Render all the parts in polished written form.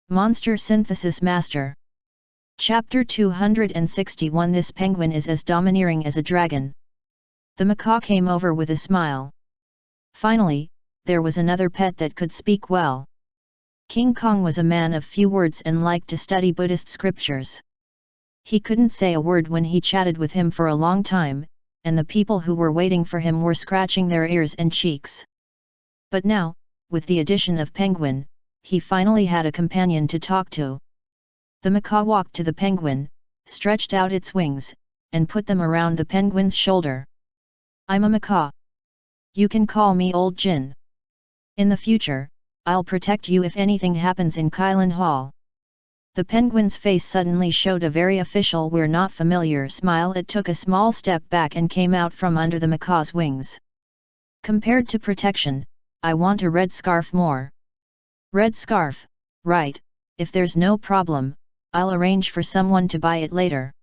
Monster Synthesis Master. Chapter 261. This penguin is as domineering as a dragon. The macaw came over with a smile. Finally, there was another pet that could speak well. King Kong was a man of few words and liked to study Buddhist scriptures. He couldn't say a word when he chatted with him for a long time, and the people who were waiting for him were scratching their ears and cheeks. But now, with the addition of Penguin, he finally had a companion to talk to. The macaw walked to the penguin, stretched out its wings, and put them around the penguin's shoulder. "I'm a macaw. You can call me Old Jin. In the future, I'll protect you if anything happens in Kylin Hall." The penguin's face suddenly showed a very official "we're not familiar" smile. It took a small step back and came out from under the macaw's wings. "Compared to protection, I want a red scarf more." "Red scarf, right, if there's no problem, I'll arrange for someone to buy it later."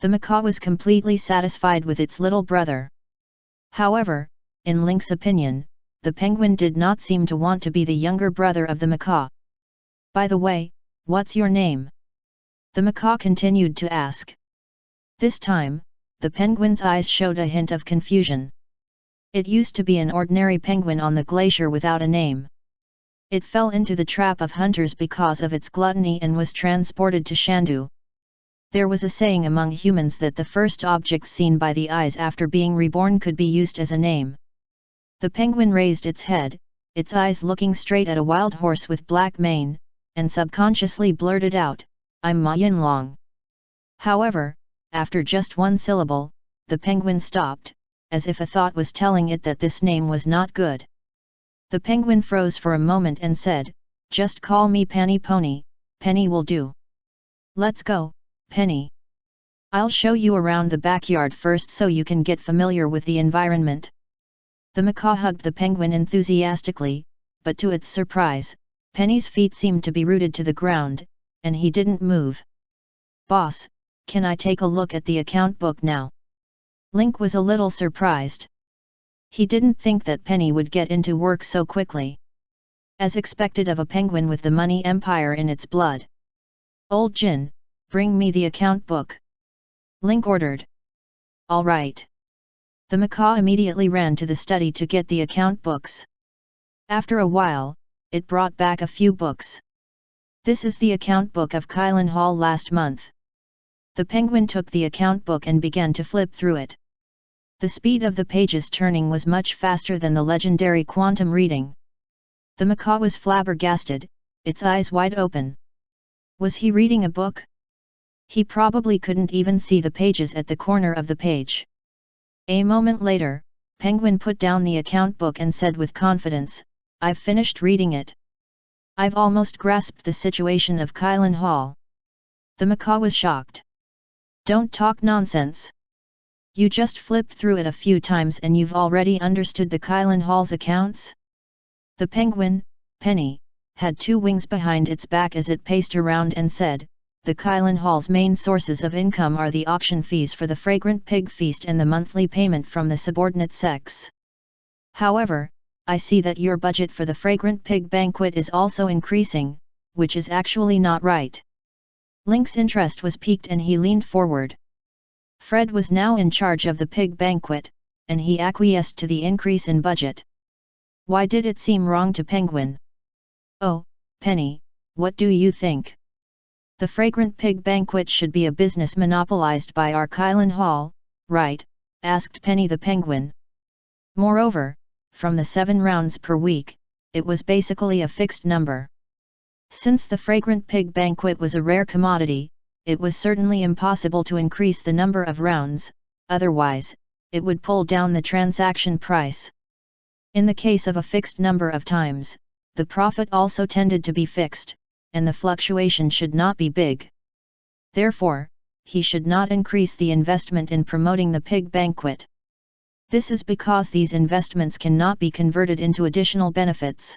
The macaw was completely satisfied with its little brother. However, in Link's opinion, the penguin did not seem to want to be the younger brother of the macaw. "By the way, what's your name?" the macaw continued to ask. This time, the penguin's eyes showed a hint of confusion. It used to be an ordinary penguin on the glacier without a name. It fell into the trap of hunters because of its gluttony and was transported to Shandu. There was a saying among humans that the first object seen by the eyes after being reborn could be used as a name. The penguin raised its head, its eyes looking straight at a wild horse with black mane, and subconsciously blurted out, "I'm Ma Yinlong." However, after just one syllable, the penguin stopped, as if a thought was telling it that this name was not good. The penguin froze for a moment and said, "Just call me Penny Pony, Penny will do." "Let's go, Penny. I'll show you around the backyard first so you can get familiar with the environment." The macaw hugged the penguin enthusiastically, but to its surprise, Penny's feet seemed to be rooted to the ground, and he didn't move. "Boss, can I take a look at the account book now?" Link was a little surprised. He didn't think that Penny would get into work so quickly. As expected of a penguin with the money empire in its blood. "Old Jin, bring me the account book," Link ordered. "All right." The macaw immediately ran to the study to get the account books. After a while, it brought back a few books. "This is the account book of Kylin Hall last month." The penguin took the account book and began to flip through it. The speed of the pages turning was much faster than the legendary quantum reading. The macaw was flabbergasted, its eyes wide open. Was he reading a book? He probably couldn't even see the pages at the corner of the page. A moment later, Penguin put down the account book and said with confidence, "I've finished reading it. I've almost grasped the situation of Kylin Hall." The macaw was shocked. "Don't talk nonsense. You just flipped through it a few times and you've already understood the Kylin Hall's accounts?" The penguin, Penny, had two wings behind its back as it paced around and said, "The Kylin Hall's main sources of income are the auction fees for the Fragrant Pig Feast and the monthly payment from the subordinate sects. However, I see that your budget for the Fragrant Pig Banquet is also increasing, which is actually not right." Link's interest was piqued and he leaned forward. Fred was now in charge of the pig banquet, and he acquiesced to the increase in budget. Why did it seem wrong to Penguin? "Oh, Penny, what do you think? The Fragrant Pig Banquet should be a business monopolized by our Kylin Hall, right?" asked Penny the penguin. Moreover, from the 7 rounds per week, it was basically a fixed number. Since the Fragrant Pig Banquet was a rare commodity, it was certainly impossible to increase the number of rounds, otherwise, it would pull down the transaction price. In the case of a fixed number of times, the profit also tended to be fixed, and the fluctuation should not be big. Therefore, he should not increase the investment in promoting the pig banquet. This is because these investments cannot be converted into additional benefits.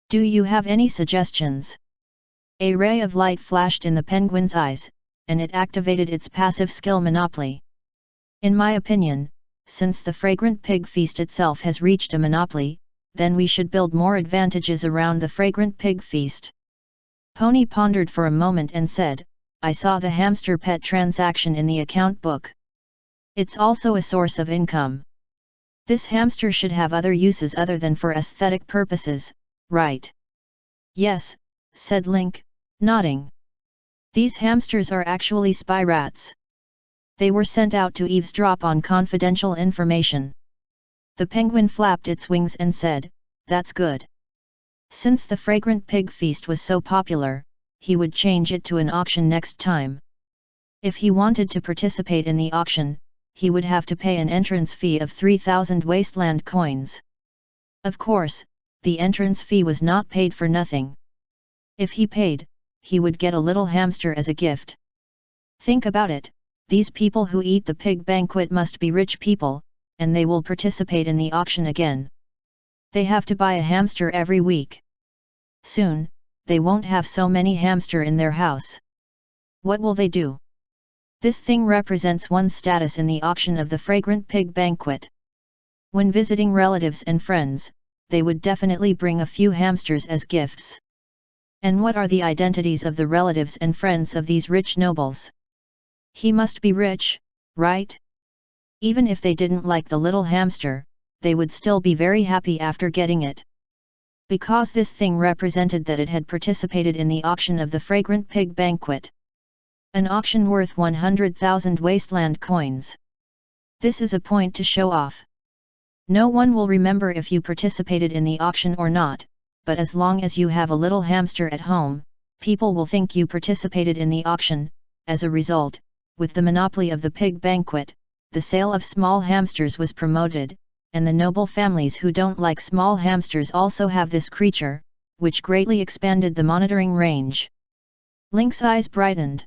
Do you have any suggestions? A ray of light flashed in the penguin's eyes, and it activated its passive skill Monopoly. "In my opinion, since the Fragrant Pig Feast itself has reached a monopoly, then we should build more advantages around the Fragrant Pig Feast. Pony pondered for a moment and said, I saw the hamster pet transaction in the account book. It's also a source of income. This hamster should have other uses other than for aesthetic purposes, right? Yes, said Link, nodding. These hamsters are actually spy rats. They were sent out to eavesdrop on confidential information. The penguin flapped its wings and said, That's good. Since the fragrant pig feast was so popular, he would change it to an auction next time. If he wanted to participate in the auction, he would have to pay an entrance fee of 3,000 wasteland coins. Of course, the entrance fee was not paid for nothing. If he paid, he would get a little hamster as a gift. Think about it, these people who eat the pig banquet must be rich people, and they will participate in the auction again. They have to buy a hamster every week. Soon, they won't have so many hamster in their house. What will they do? This thing represents one's status in the auction of the fragrant pig banquet. When visiting relatives and friends, they would definitely bring a few hamsters as gifts. And what are the identities of the relatives and friends of these rich nobles? He must be rich, right? Even if they didn't like the little hamster, they would still be very happy after getting it. Because this thing represented that it had participated in the auction of the fragrant pig banquet. An auction worth 100,000 wasteland coins. This is a point to show off. No one will remember if you participated in the auction or not, but as long as you have a little hamster at home, people will think you participated in the auction. As a result, with the monopoly of the pig banquet, the sale of small hamsters was promoted, and the noble families who don't like small hamsters also have this creature, which greatly expanded the monitoring range. Link's eyes brightened.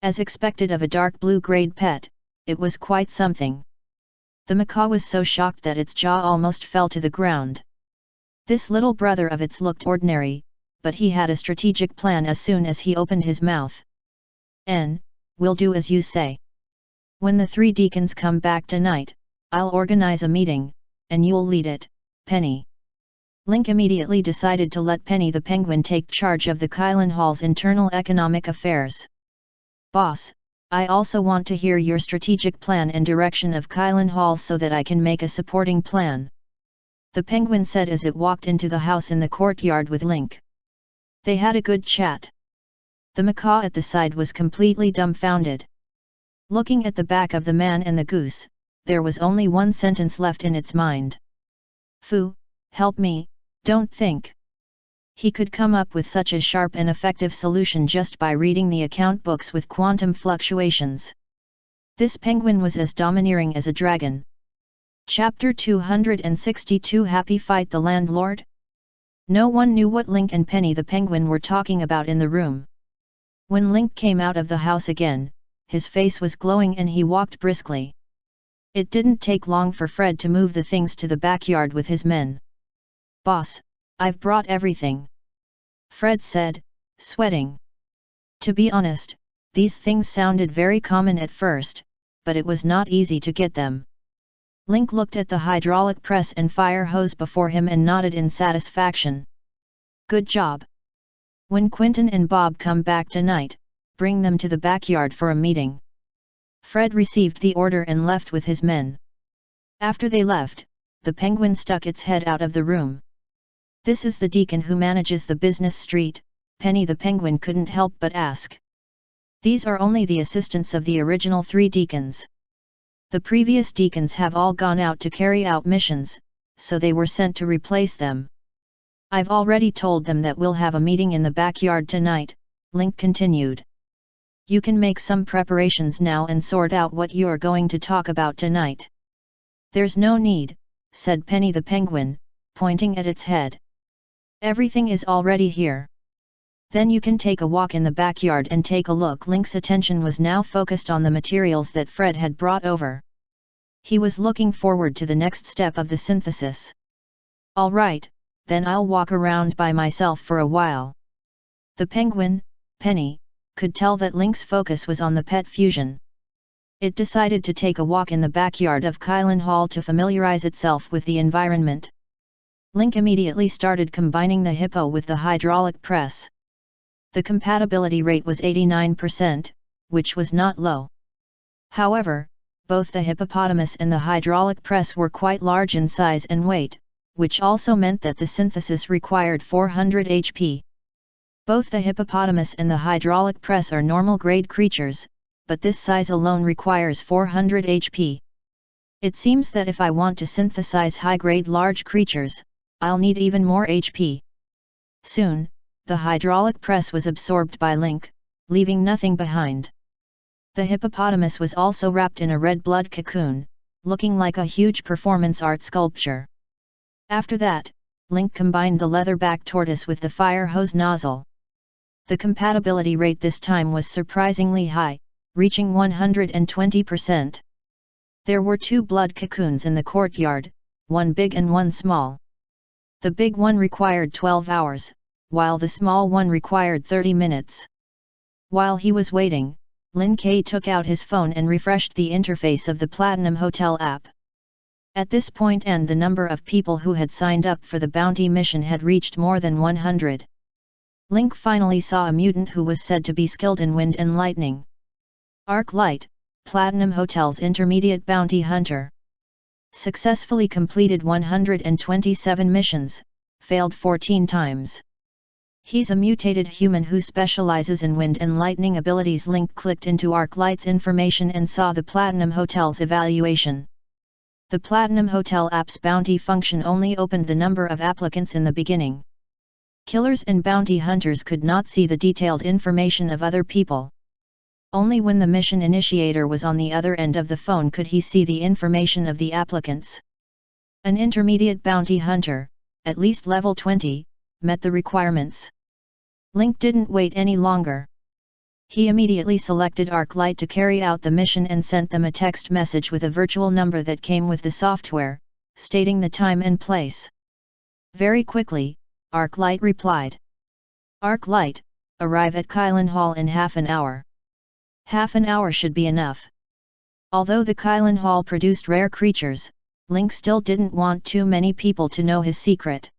As expected of a dark blue-grade pet, it was quite something. The macaw was so shocked that its jaw almost fell to the ground. This little brother of its looked ordinary, but he had a strategic plan as soon as he opened his mouth. We'll do as you say. When the 3 deacons come back tonight, I'll organize a meeting, and you'll lead it, Penny. Link immediately decided to let Penny the penguin take charge of the Kylan Hall's internal economic affairs. Boss, I also want to hear your strategic plan and direction of Kylan Hall so that I can make a supporting plan. The penguin said as it walked into the house in the courtyard with Link. They had a good chat. The macaw at the side was completely dumbfounded. Looking at the back of the man and the goose, there was only one sentence left in its mind. Foo, help me, don't think. He could come up with such a sharp and effective solution just by reading the account books with quantum fluctuations. This penguin was as domineering as a dragon. Chapter 262 Happy Fight the Landlord? No one knew what Link and Penny the penguin were talking about in the room. When Link came out of the house again, his face was glowing and he walked briskly. It didn't take long for Fred to move the things to the backyard with his men. Boss, I've brought everything. Fred said, sweating. To be honest, these things sounded very common at first, but it was not easy to get them. Link looked at the hydraulic press and fire hose before him and nodded in satisfaction. Good job. When Quentin and Bob come back tonight, bring them to the backyard for a meeting. Fred received the order and left with his men. After they left, the penguin stuck its head out of the room. This is the deacon who manages the business street, Penny the penguin couldn't help but ask. These are only the assistants of the original 3 deacons. The previous deacons have all gone out to carry out missions, so they were sent to replace them. I've already told them that we'll have a meeting in the backyard tonight, Link continued. You can make some preparations now and sort out what you're going to talk about tonight. There's no need, said Penny the penguin, pointing at its head. Everything is already here. Then you can take a walk in the backyard and take a look. Link's attention was now focused on the materials that Fred had brought over. He was looking forward to the next step of the synthesis. All right, then I'll walk around by myself for a while. The penguin, Penny, could tell that Link's focus was on the pet fusion. It decided to take a walk in the backyard of Kylan Hall to familiarize itself with the environment. Link immediately started combining the hippo with the hydraulic press. The compatibility rate was 89%, which was not low. However, both the hippopotamus and the hydraulic press were quite large in size and weight, which also meant that the synthesis required 400 HP. Both the hippopotamus and the hydraulic press are normal-grade creatures, but this size alone requires 400 HP. It seems that if I want to synthesize high-grade large creatures, I'll need even more HP. Soon, the hydraulic press was absorbed by Link, leaving nothing behind. The hippopotamus was also wrapped in a red blood cocoon, looking like a huge performance art sculpture. After that, Link combined the leatherback tortoise with the fire hose nozzle. The compatibility rate this time was surprisingly high, reaching 120%. There were 2 blood cocoons in the courtyard, one big and one small. The big one required 12 hours, while the small one required 30 minutes. While he was waiting, Lin Kai took out his phone and refreshed the interface of the Platinum Hotel app. At this point the number of people who had signed up for the bounty mission had reached more than 100. Link finally saw a mutant who was said to be skilled in wind and lightning. Arc Light, Platinum Hotel's intermediate bounty hunter. Successfully completed 127 missions, failed 14 times. He's a mutated human who specializes in wind and lightning abilities. Link clicked into Arc Light's information and saw the Platinum Hotel's evaluation. The Platinum Hotel app's bounty function only opened the number of applicants in the beginning. Killers and bounty hunters could not see the detailed information of other people. Only when the mission initiator was on the other end of the phone could he see the information of the applicants. An intermediate bounty hunter, at least level 20, met the requirements. Link didn't wait any longer. He immediately selected Arc Light to carry out the mission and sent them a text message with a virtual number that came with the software, stating the time and place. Very quickly, Arc Light replied. Arc Light, arrive at Kylan Hall in half an hour. Half an hour should be enough. Although the Kylan Hall produced rare creatures, Link still didn't want too many people to know his secret.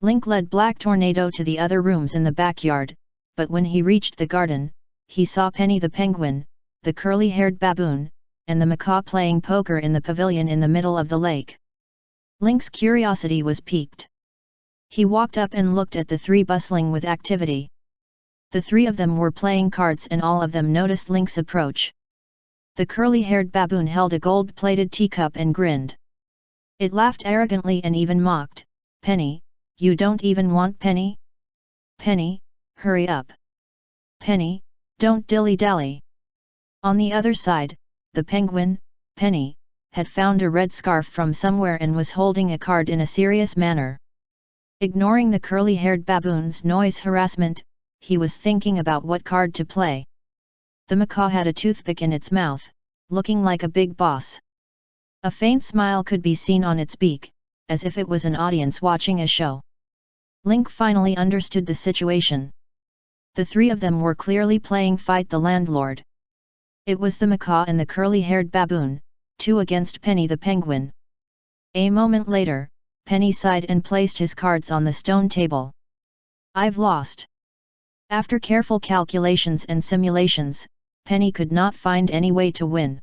Link led Black Tornado to the other rooms in the backyard, but when he reached the garden, he saw Penny the penguin, the curly-haired baboon, and the macaw playing poker in the pavilion in the middle of the lake. Link's curiosity was piqued. He walked up and looked at the 3 bustling with activity. The 3 of them were playing cards and all of them noticed Link's approach. The curly-haired baboon held a gold-plated teacup and grinned. It laughed arrogantly and even mocked, "Penny, you don't even want Penny? Penny, hurry up. Penny, don't dilly-dally." On the other side, the penguin, Penny, had found a red scarf from somewhere and was holding a card in a serious manner. Ignoring the curly-haired baboon's noise harassment, he was thinking about what card to play. The macaw had a toothpick in its mouth, looking like a big boss. A faint smile could be seen on its beak, as if it was an audience watching a show. Link finally understood the situation. The 3 of them were clearly playing Fight the Landlord. It was the macaw and the curly-haired baboon, 2 against Penny the penguin. A moment later, Penny sighed and placed his cards on the stone table. "I've lost." After careful calculations and simulations, Penny could not find any way to win.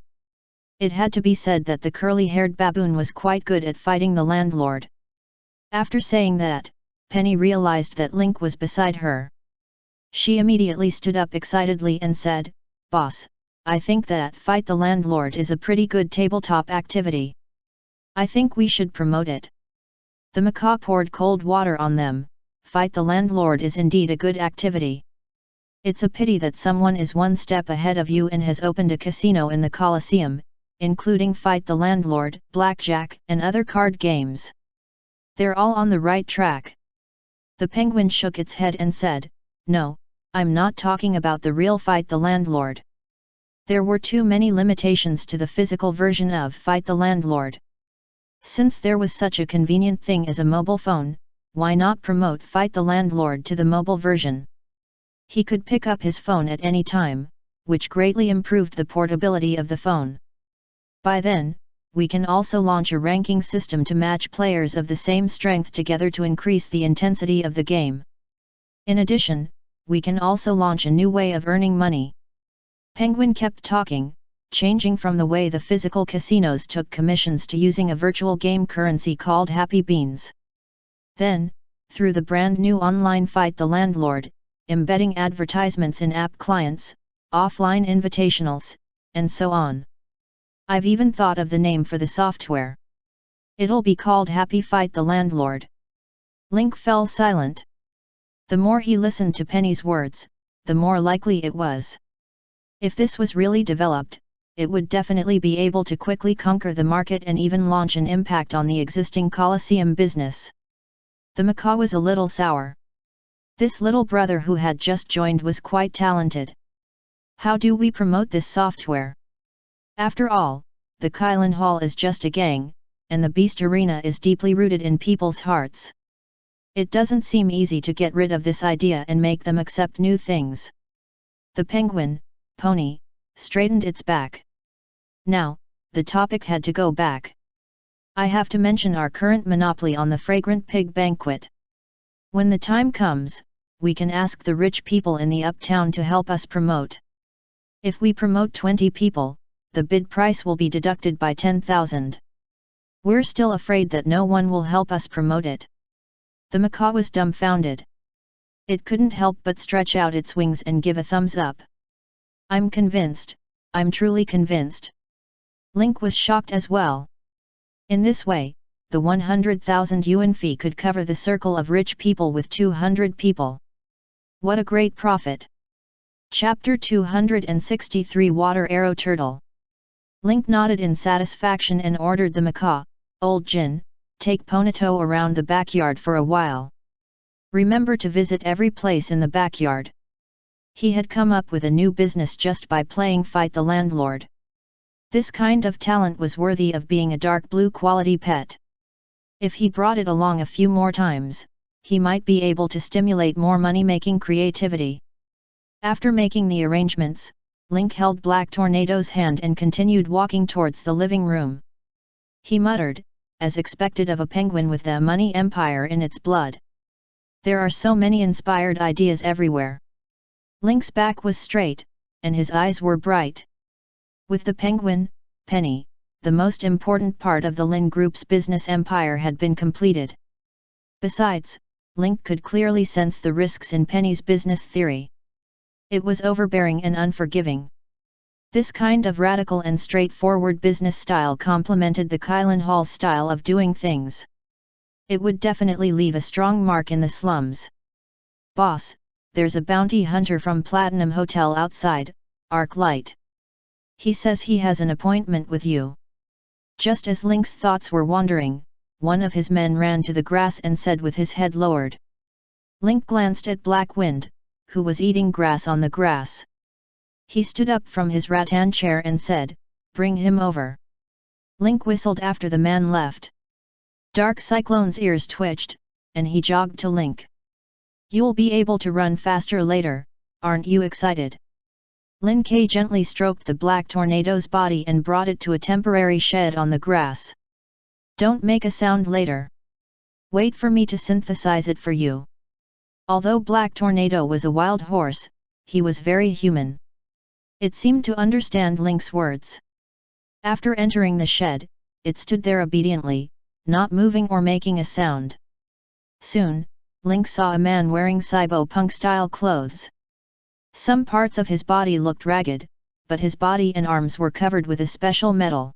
It had to be said that the curly-haired baboon was quite good at fighting the landlord. After saying that, Penny realized that Link was beside her. She immediately stood up excitedly and said, "Boss, I think that Fight the Landlord is a pretty good tabletop activity. I think we should promote it." The macaw poured cold water on them. "Fight the Landlord is indeed a good activity. It's a pity that someone is one step ahead of you and has opened a casino in the Colosseum, including Fight the Landlord, Blackjack, and other card games. They're all on the right track." The penguin shook its head and said, "No, I'm not talking about the real Fight the Landlord. There were too many limitations to the physical version of Fight the Landlord. Since there was such a convenient thing as a mobile phone, why not promote Fight the Landlord to the mobile version? He could pick up his phone at any time, which greatly improved the portability of the phone. By then, we can also launch a ranking system to match players of the same strength together to increase the intensity of the game. In addition, we can also launch a new way of earning money. Penguin kept talking, changing from the way the physical casinos took commissions to using a virtual game currency called Happy Beans. Then, through the brand new online Fight the Landlord, embedding advertisements in app clients, offline invitationals, and so on. I've even thought of the name for the software. It'll be called Happy Fight the Landlord. Link fell silent. The more he listened to Penny's words, the more likely it was. If this was really developed, it would definitely be able to quickly conquer the market and even launch an impact on the existing Colosseum business. The macaw was a little sour. This little brother who had just joined was quite talented. How do we promote this software? After all, the Kylan Hall is just a gang, and the Beast Arena is deeply rooted in people's hearts. It doesn't seem easy to get rid of this idea and make them accept new things. The penguin, pony, straightened its back. Now, the topic had to go back. I have to mention our current monopoly on the fragrant pig banquet. When the time comes, we can ask the rich people in the uptown to help us promote. If we promote 20 people, the bid price will be deducted by 10,000. We're still afraid that no one will help us promote it. The macaw was dumbfounded. It couldn't help but stretch out its wings and give a thumbs up. I'm convinced, I'm truly convinced. Link was shocked as well. In this way, the 100,000 yuan fee could cover the circle of rich people with 200 people. What a great profit! Chapter 263 Water Arrow Turtle. Link nodded in satisfaction and ordered the macaw, Old Jin, take Ponito around the backyard for a while. Remember to visit every place in the backyard. He had come up with a new business just by playing Fight the Landlord. This kind of talent was worthy of being a dark blue quality pet. If he brought it along a few more times, he might be able to stimulate more money-making creativity. After making the arrangements, Link held Black Tornado's hand and continued walking towards the living room. He muttered, as expected of a penguin with the money empire in its blood. There are so many inspired ideas everywhere. Link's back was straight, and his eyes were bright. With the penguin, Penny, the most important part of the Lin Group's business empire had been completed. Besides, Link could clearly sense the risks in Penny's business theory. It was overbearing and unforgiving. This kind of radical and straightforward business style complemented the Kylan Hall style of doing things. It would definitely leave a strong mark in the slums. Boss, there's a bounty hunter from Platinum Hotel outside, Arclight. He says he has an appointment with you. Just as Link's thoughts were wandering, one of his men ran to the grass and said with his head lowered. Link glanced at Black Wind, who was eating grass on the grass. He stood up from his rattan chair and said, "Bring him over." Link whistled after the man left. Dark Cyclone's ears twitched, and he jogged to Link. "You'll be able to run faster later, aren't you excited?" Lin K gently stroked the Black Tornado's body and brought it to a temporary shed on the grass. "Don't make a sound later. Wait for me to synthesize it for you." Although Black Tornado was a wild horse, he was very human. It seemed to understand Link's words. After entering the shed, it stood there obediently, not moving or making a sound. Soon, Link saw a man wearing cyberpunk-style clothes. Some parts of his body looked ragged, but his body and arms were covered with a special metal.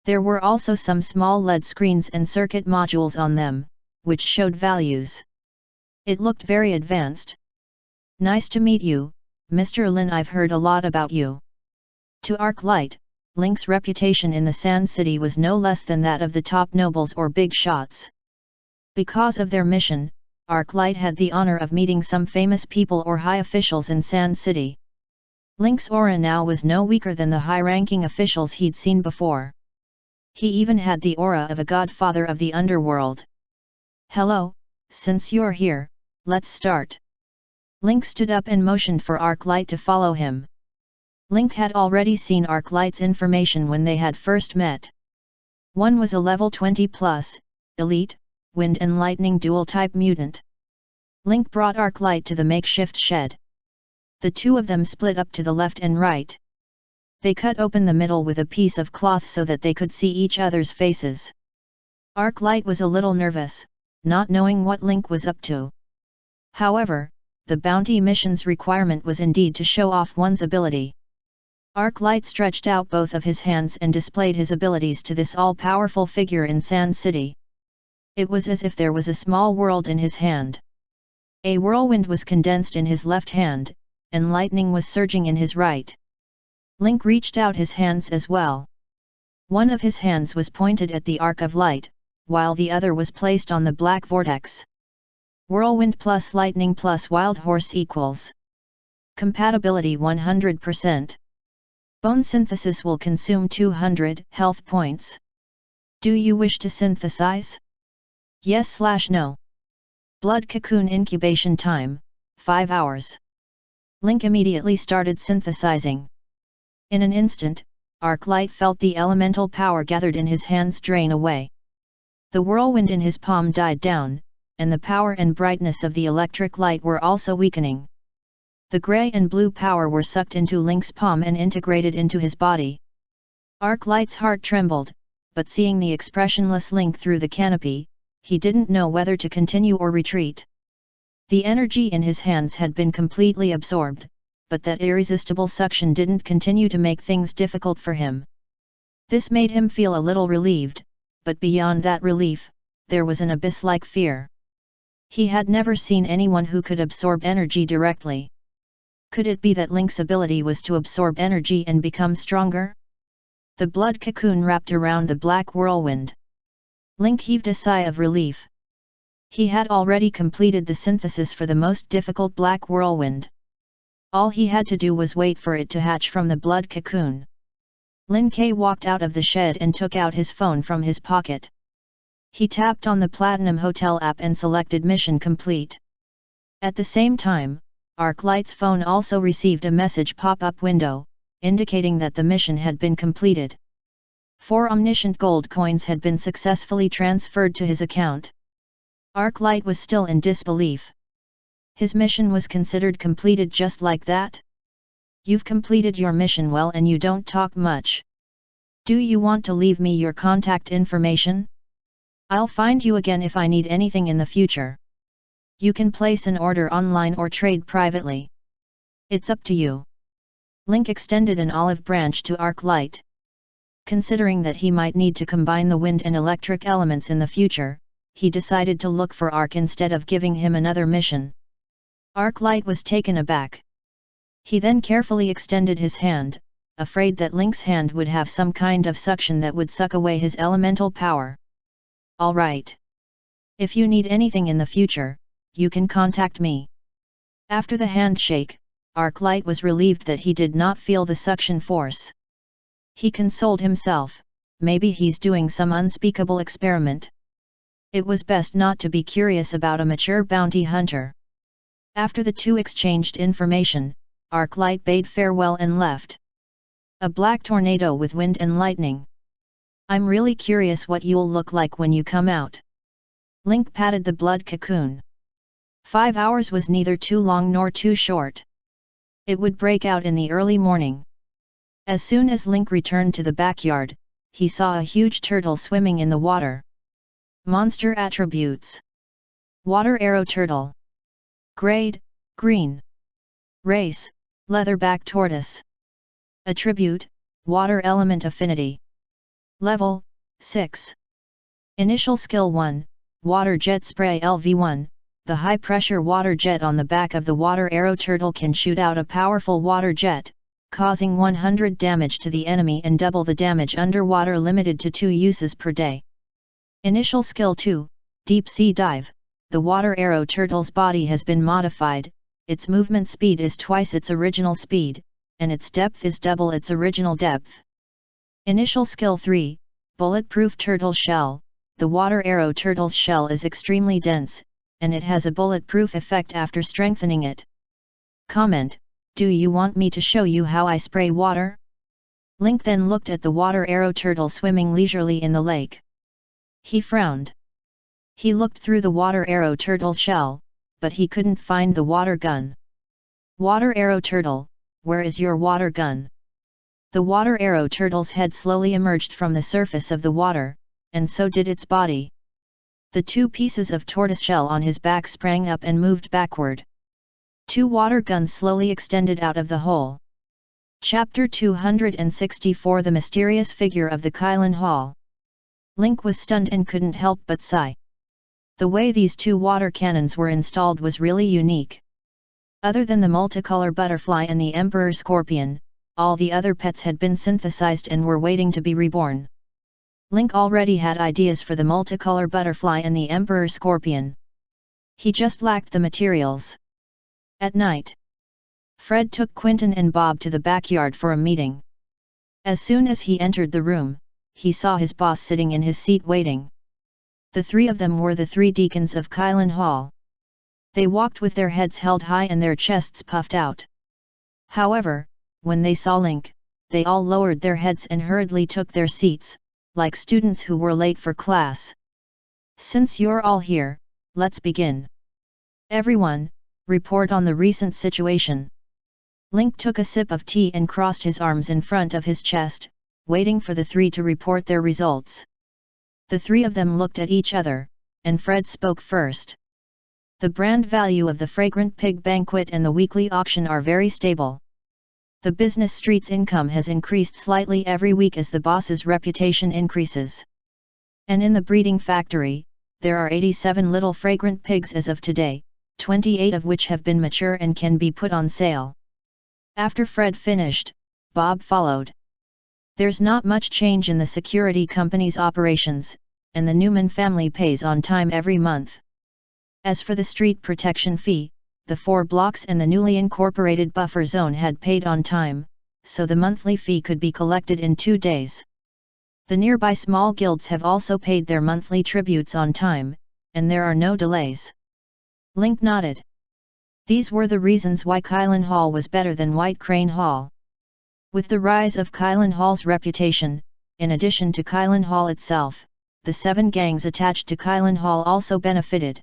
There were also some small LED screens and circuit modules on them, which showed values. It looked very advanced. "Nice to meet you, Mr. Lin. I've heard a lot about you." To Arclight, Link's reputation in the Sand City was no less than that of the top nobles or big shots. Because of their mission, Arclight had the honor of meeting some famous people or high officials in Sand City. Link's aura now was no weaker than the high-ranking officials he'd seen before. He even had the aura of a godfather of the underworld. "Hello, since you're here, let's start." Link stood up and motioned for Arclight to follow him. Link had already seen Arclight's information when they had first met. One was a level 20+, elite, wind and lightning dual-type mutant. Link brought arc light to the makeshift shed. The two of them split up to the left and right. They cut open the middle with a piece of cloth so that they could see each other's faces. Arc light was a little nervous, not knowing what Link was up to. However, the bounty mission's requirement was indeed to show off one's ability. Arc light stretched out both of his hands and displayed his abilities to this all-powerful figure in Sand City. It was as if there was a small world in his hand. A whirlwind was condensed in his left hand, and lightning was surging in his right. Link reached out his hands as well. One of his hands was pointed at the arc of light, while the other was placed on the black vortex. Whirlwind plus lightning plus wild horse equals. Compatibility 100%. Bone synthesis will consume 200 health points. Do you wish to synthesize? Yes/no. Blood cocoon incubation time, 5 hours. Link immediately started synthesizing. In an instant, arc light felt the elemental power gathered in his hands drain away. The whirlwind in his palm died down, and the power and brightness of the electric light were also weakening. The gray and blue power were sucked into Link's palm and integrated into his body. Arc light's heart trembled, but seeing the expressionless Link through the canopy, he didn't know whether to continue or retreat. The energy in his hands had been completely absorbed, but that irresistible suction didn't continue to make things difficult for him. This made him feel a little relieved, but beyond that relief, there was an abyss-like fear. He had never seen anyone who could absorb energy directly. Could it be that Link's ability was to absorb energy and become stronger? The blood cocoon wrapped around the black whirlwind. Link heaved a sigh of relief. He had already completed the synthesis for the most difficult black whirlwind. All he had to do was wait for it to hatch from the blood cocoon. Lin Ke walked out of the shed and took out his phone from his pocket. He tapped on the Platinum Hotel app and selected Mission Complete. At the same time, Arc Light's phone also received a message pop-up window, indicating that the mission had been completed. 4 omniscient gold coins had been successfully transferred to his account. Arc Light was still in disbelief. His mission was considered completed just like that? You've completed your mission well and you don't talk much. Do you want to leave me your contact information? I'll find you again if I need anything in the future. You can place an order online or trade privately. It's up to you. Link extended an olive branch to Arc Light. Considering that he might need to combine the wind and electric elements in the future, he decided to look for Arc instead of giving him another mission. Arc Light was taken aback. He then carefully extended his hand, afraid that Link's hand would have some kind of suction that would suck away his elemental power. All right. If you need anything in the future, you can contact me. After the handshake, Arc Light was relieved that he did not feel the suction force. He consoled himself, maybe he's doing some unspeakable experiment. It was best not to be curious about a mature bounty hunter. After the two exchanged information, Arc Light bade farewell and left. A black tornado with wind and lightning. I'm really curious what you'll look like when you come out. Link patted the blood cocoon. 5 hours was neither too long nor too short. It would break out in the early morning. As soon as Link returned to the backyard, he saw a huge turtle swimming in the water. Monster attributes. Water arrow turtle. Grade, green. Race, leatherback tortoise. Attribute, water element affinity. Level, 6. Initial skill 1, water jet spray LV1. The high-pressure water jet on the back of the water arrow turtle can shoot out a powerful water jet, causing 100 damage to the enemy and double the damage underwater, limited to 2 uses per day. Initial skill 2, deep sea dive. The water arrow turtle's body has been modified, its movement speed is twice its original speed, and its depth is double its original depth. Initial skill 3, bulletproof turtle shell. The water arrow turtle's shell is extremely dense, and it has a bulletproof effect after strengthening it. Comment: do you want me to show you how I spray water? Link then looked at the water arrow turtle swimming leisurely in the lake. He frowned. He looked through the water arrow turtle's shell, but he couldn't find the water gun. Water arrow turtle, where is your water gun? The water arrow turtle's head slowly emerged from the surface of the water, and so did its body. The two pieces of tortoiseshell on his back sprang up and moved backward. Two water guns slowly extended out of the hole. Chapter 264 The Mysterious Figure of the Kylin Hall. Link was stunned and couldn't help but sigh. The way these two water cannons were installed was really unique. Other than the multicolor butterfly and the emperor scorpion, all the other pets had been synthesized and were waiting to be reborn. Link already had ideas for the multicolor butterfly and the emperor scorpion. He just lacked the materials. At night, Fred took Quentin and Bob to the backyard for a meeting. As soon as he entered the room, he saw his boss sitting in his seat waiting. The three of them were the three deacons of Kylin Hall. They walked with their heads held high and their chests puffed out. However, when they saw Link, they all lowered their heads and hurriedly took their seats, like students who were late for class. Since you're all here, let's begin. Everyone, report on the recent situation. Link took a sip of tea and crossed his arms in front of his chest, waiting for the three to report their results. The three of them looked at each other, and Fred spoke first. The brand value of the Fragrant Pig Banquet and the weekly auction are very stable. The business street's income has increased slightly every week as the boss's reputation increases. And in the breeding factory, there are 87 little fragrant pigs as of today, 28 of which have been mature and can be put on sale. After Fred finished, Bob followed. There's not much change in the security company's operations, and the Newman family pays on time every month. As for the street protection fee, the 4 blocks and the newly incorporated buffer zone had paid on time, so the monthly fee could be collected in 2 days. The nearby small guilds have also paid their monthly tributes on time, and there are no delays. Link nodded. These were the reasons why Kylin Hall was better than White Crane Hall. With the rise of Kylin Hall's reputation, in addition to Kylin Hall itself, the 7 gangs attached to Kylin Hall also benefited.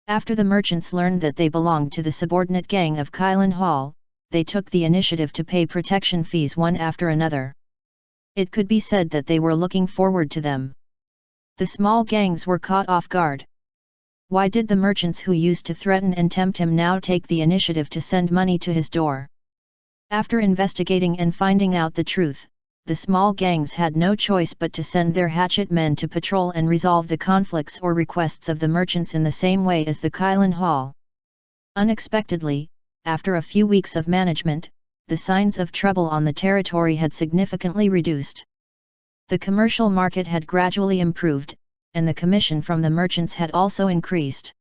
After the merchants learned that they belonged to the subordinate gang of Kylin Hall, they took the initiative to pay protection fees one after another. It could be said that they were looking forward to them. The small gangs were caught off guard. Why did the merchants who used to threaten and tempt him now take the initiative to send money to his door? After investigating and finding out the truth, the small gangs had no choice but to send their hatchet men to patrol and resolve the conflicts or requests of the merchants in the same way as the Kylin Hall. Unexpectedly, after a few weeks of management, the signs of trouble on the territory had significantly reduced. The commercial market had gradually improved, and the commission from the merchants had also increased.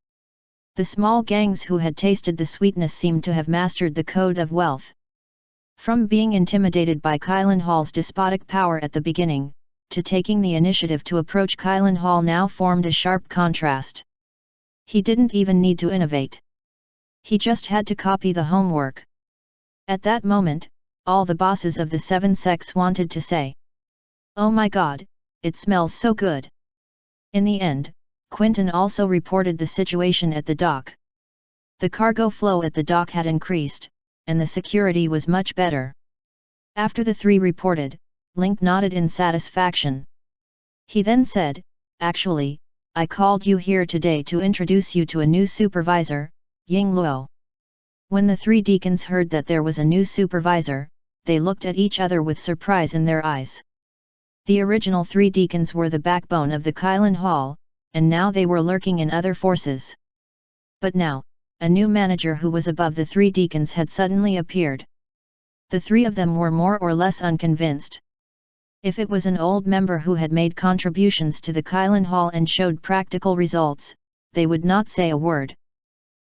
The small gangs who had tasted the sweetness seemed to have mastered the code of wealth. From being intimidated by Kylin Hall's despotic power at the beginning, to taking the initiative to approach Kylin Hall now formed a sharp contrast. He didn't even need to innovate. He just had to copy the homework. At that moment, all the bosses of the 7 sects wanted to say, "Oh my God, it smells so good." In the end, Quentin also reported the situation at the dock. The cargo flow at the dock had increased, and the security was much better. After the 3 reported, Link nodded in satisfaction. He then said, "Actually, I called you here today to introduce you to a new supervisor, Ying Luo." When the 3 deacons heard that there was a new supervisor, they looked at each other with surprise in their eyes. The original 3 deacons were the backbone of the Kylin Hall, and now they were lurking in other forces. But now, a new manager who was above the 3 deacons had suddenly appeared. The 3 of them were more or less unconvinced. If it was an old member who had made contributions to the Kylin Hall and showed practical results, they would not say a word.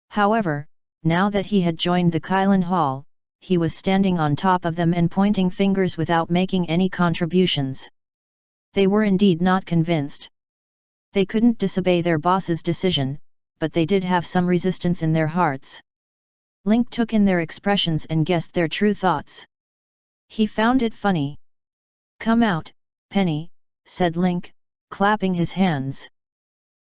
However, now that he had joined the Kylin Hall, he was standing on top of them and pointing fingers without making any contributions. They were indeed not convinced. They couldn't disobey their boss's decision, but they did have some resistance in their hearts. Link took in their expressions and guessed their true thoughts. He found it funny. "Come out, Penny," said Link, clapping his hands.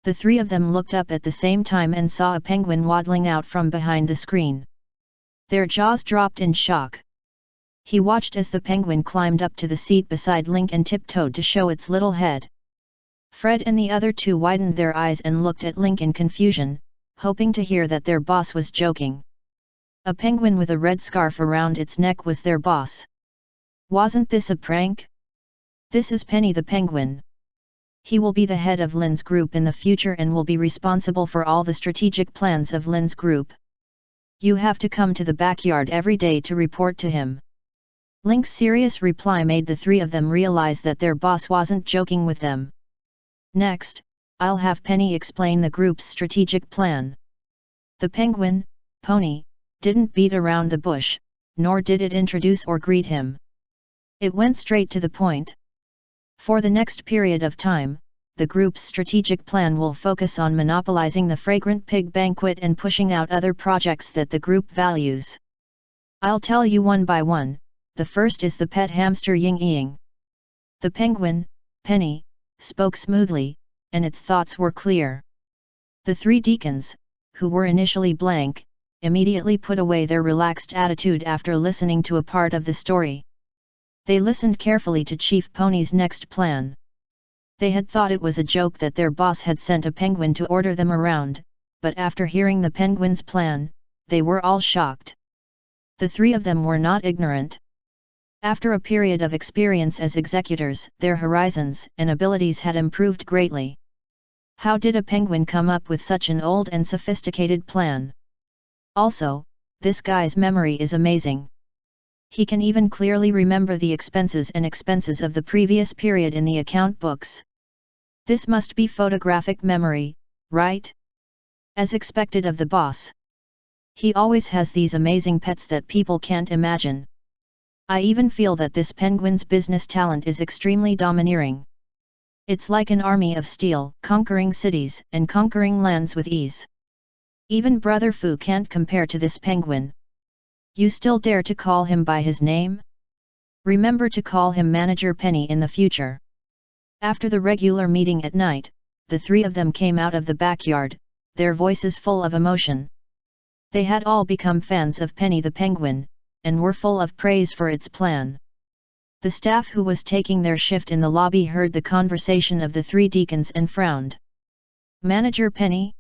The three of them looked up at the same time and saw a penguin waddling out from behind the screen. Their jaws dropped in shock. He watched as the penguin climbed up to the seat beside Link and tiptoed to show its little head. Fred and the other two widened their eyes and looked at Link in confusion, hoping to hear that their boss was joking. A penguin with a red scarf around its neck was their boss. Wasn't this a prank? This is Penny the Penguin. He will be the head of Lin's group in the future and will be responsible for all the strategic plans of Lin's group. You have to come to the backyard every day to report to him. Link's serious reply made the three of them realize that their boss wasn't joking with them. Next, I'll have Penny explain the group's strategic plan. The penguin, Pony, didn't beat around the bush, nor did it introduce or greet him. It went straight to the point. For the next period of time, the group's strategic plan will focus on monopolizing the Fragrant Pig Banquet and pushing out other projects that the group values. I'll tell you one by one. The first is the pet hamster Ying Ying. The penguin, Penny, spoke smoothly, and its thoughts were clear. The three deacons, who were initially blank, immediately put away their relaxed attitude after listening to a part of the story. They listened carefully to Chief Pony's next plan. They had thought it was a joke that their boss had sent a penguin to order them around, but after hearing the penguin's plan, they were all shocked. The three of them were not ignorant. After a period of experience as executors, their horizons and abilities had improved greatly. How did a penguin come up with such an old and sophisticated plan? Also, this guy's memory is amazing. He can even clearly remember the expenses of the previous period in the account books. This must be photographic memory, right? As expected of the boss. He always has these amazing pets that people can't imagine. I even feel that this penguin's business talent is extremely domineering. It's like an army of steel, conquering cities and conquering lands with ease. Even Brother Fu can't compare to this penguin. You still dare to call him by his name? Remember to call him Manager Penny in the future. After the regular meeting at night, the three of them came out of the backyard, their voices full of emotion. They had all become fans of Penny the Penguin, and were full of praise for its plan. The staff who was taking their shift in the lobby heard the conversation of the three deacons and frowned. Manager Penny?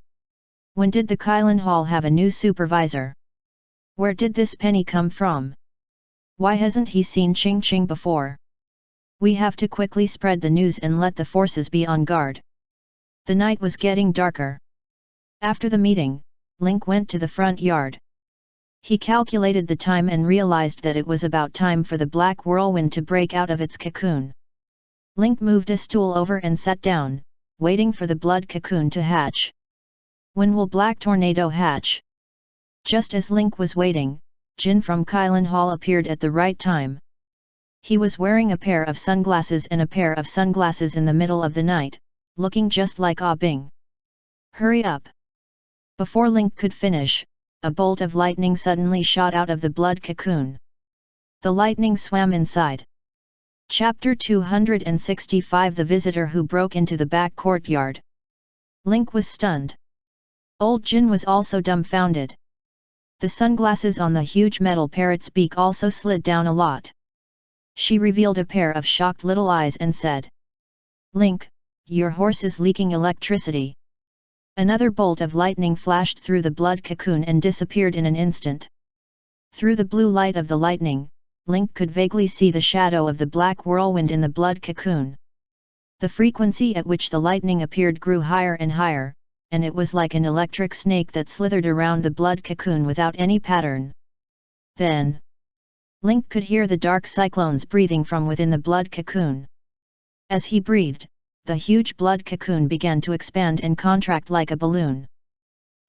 When did the Kylan Hall have a new supervisor? Where did this Penny come from? Why hasn't he seen Ching Ching before? We have to quickly spread the news and let the forces be on guard. The night was getting darker. After the meeting, Link went to the front yard. He calculated the time and realized that it was about time for the black whirlwind to break out of its cocoon. Link moved a stool over and sat down, waiting for the blood cocoon to hatch. When will Black Tornado hatch? Just as Link was waiting, Jin from Kylan Hall appeared at the right time. He was wearing a pair of sunglasses in the middle of the night, looking just like Ah Bing. Hurry up! Before Link could finish, a bolt of lightning suddenly shot out of the blood cocoon. The lightning swam inside. Chapter 265 The Visitor Who Broke into the Back Courtyard. Link was stunned. Old Jin was also dumbfounded. The sunglasses on the huge metal parrot's beak also slid down a lot. She revealed a pair of shocked little eyes and said, "Link, your horse is leaking electricity." Another bolt of lightning flashed through the blood cocoon and disappeared in an instant. Through the blue light of the lightning, Link could vaguely see the shadow of the black whirlwind in the blood cocoon. The frequency at which the lightning appeared grew higher and higher, and it was like an electric snake that slithered around the blood cocoon without any pattern. Then, Link could hear the dark cyclones breathing from within the blood cocoon. As he breathed, the huge blood cocoon began to expand and contract like a balloon.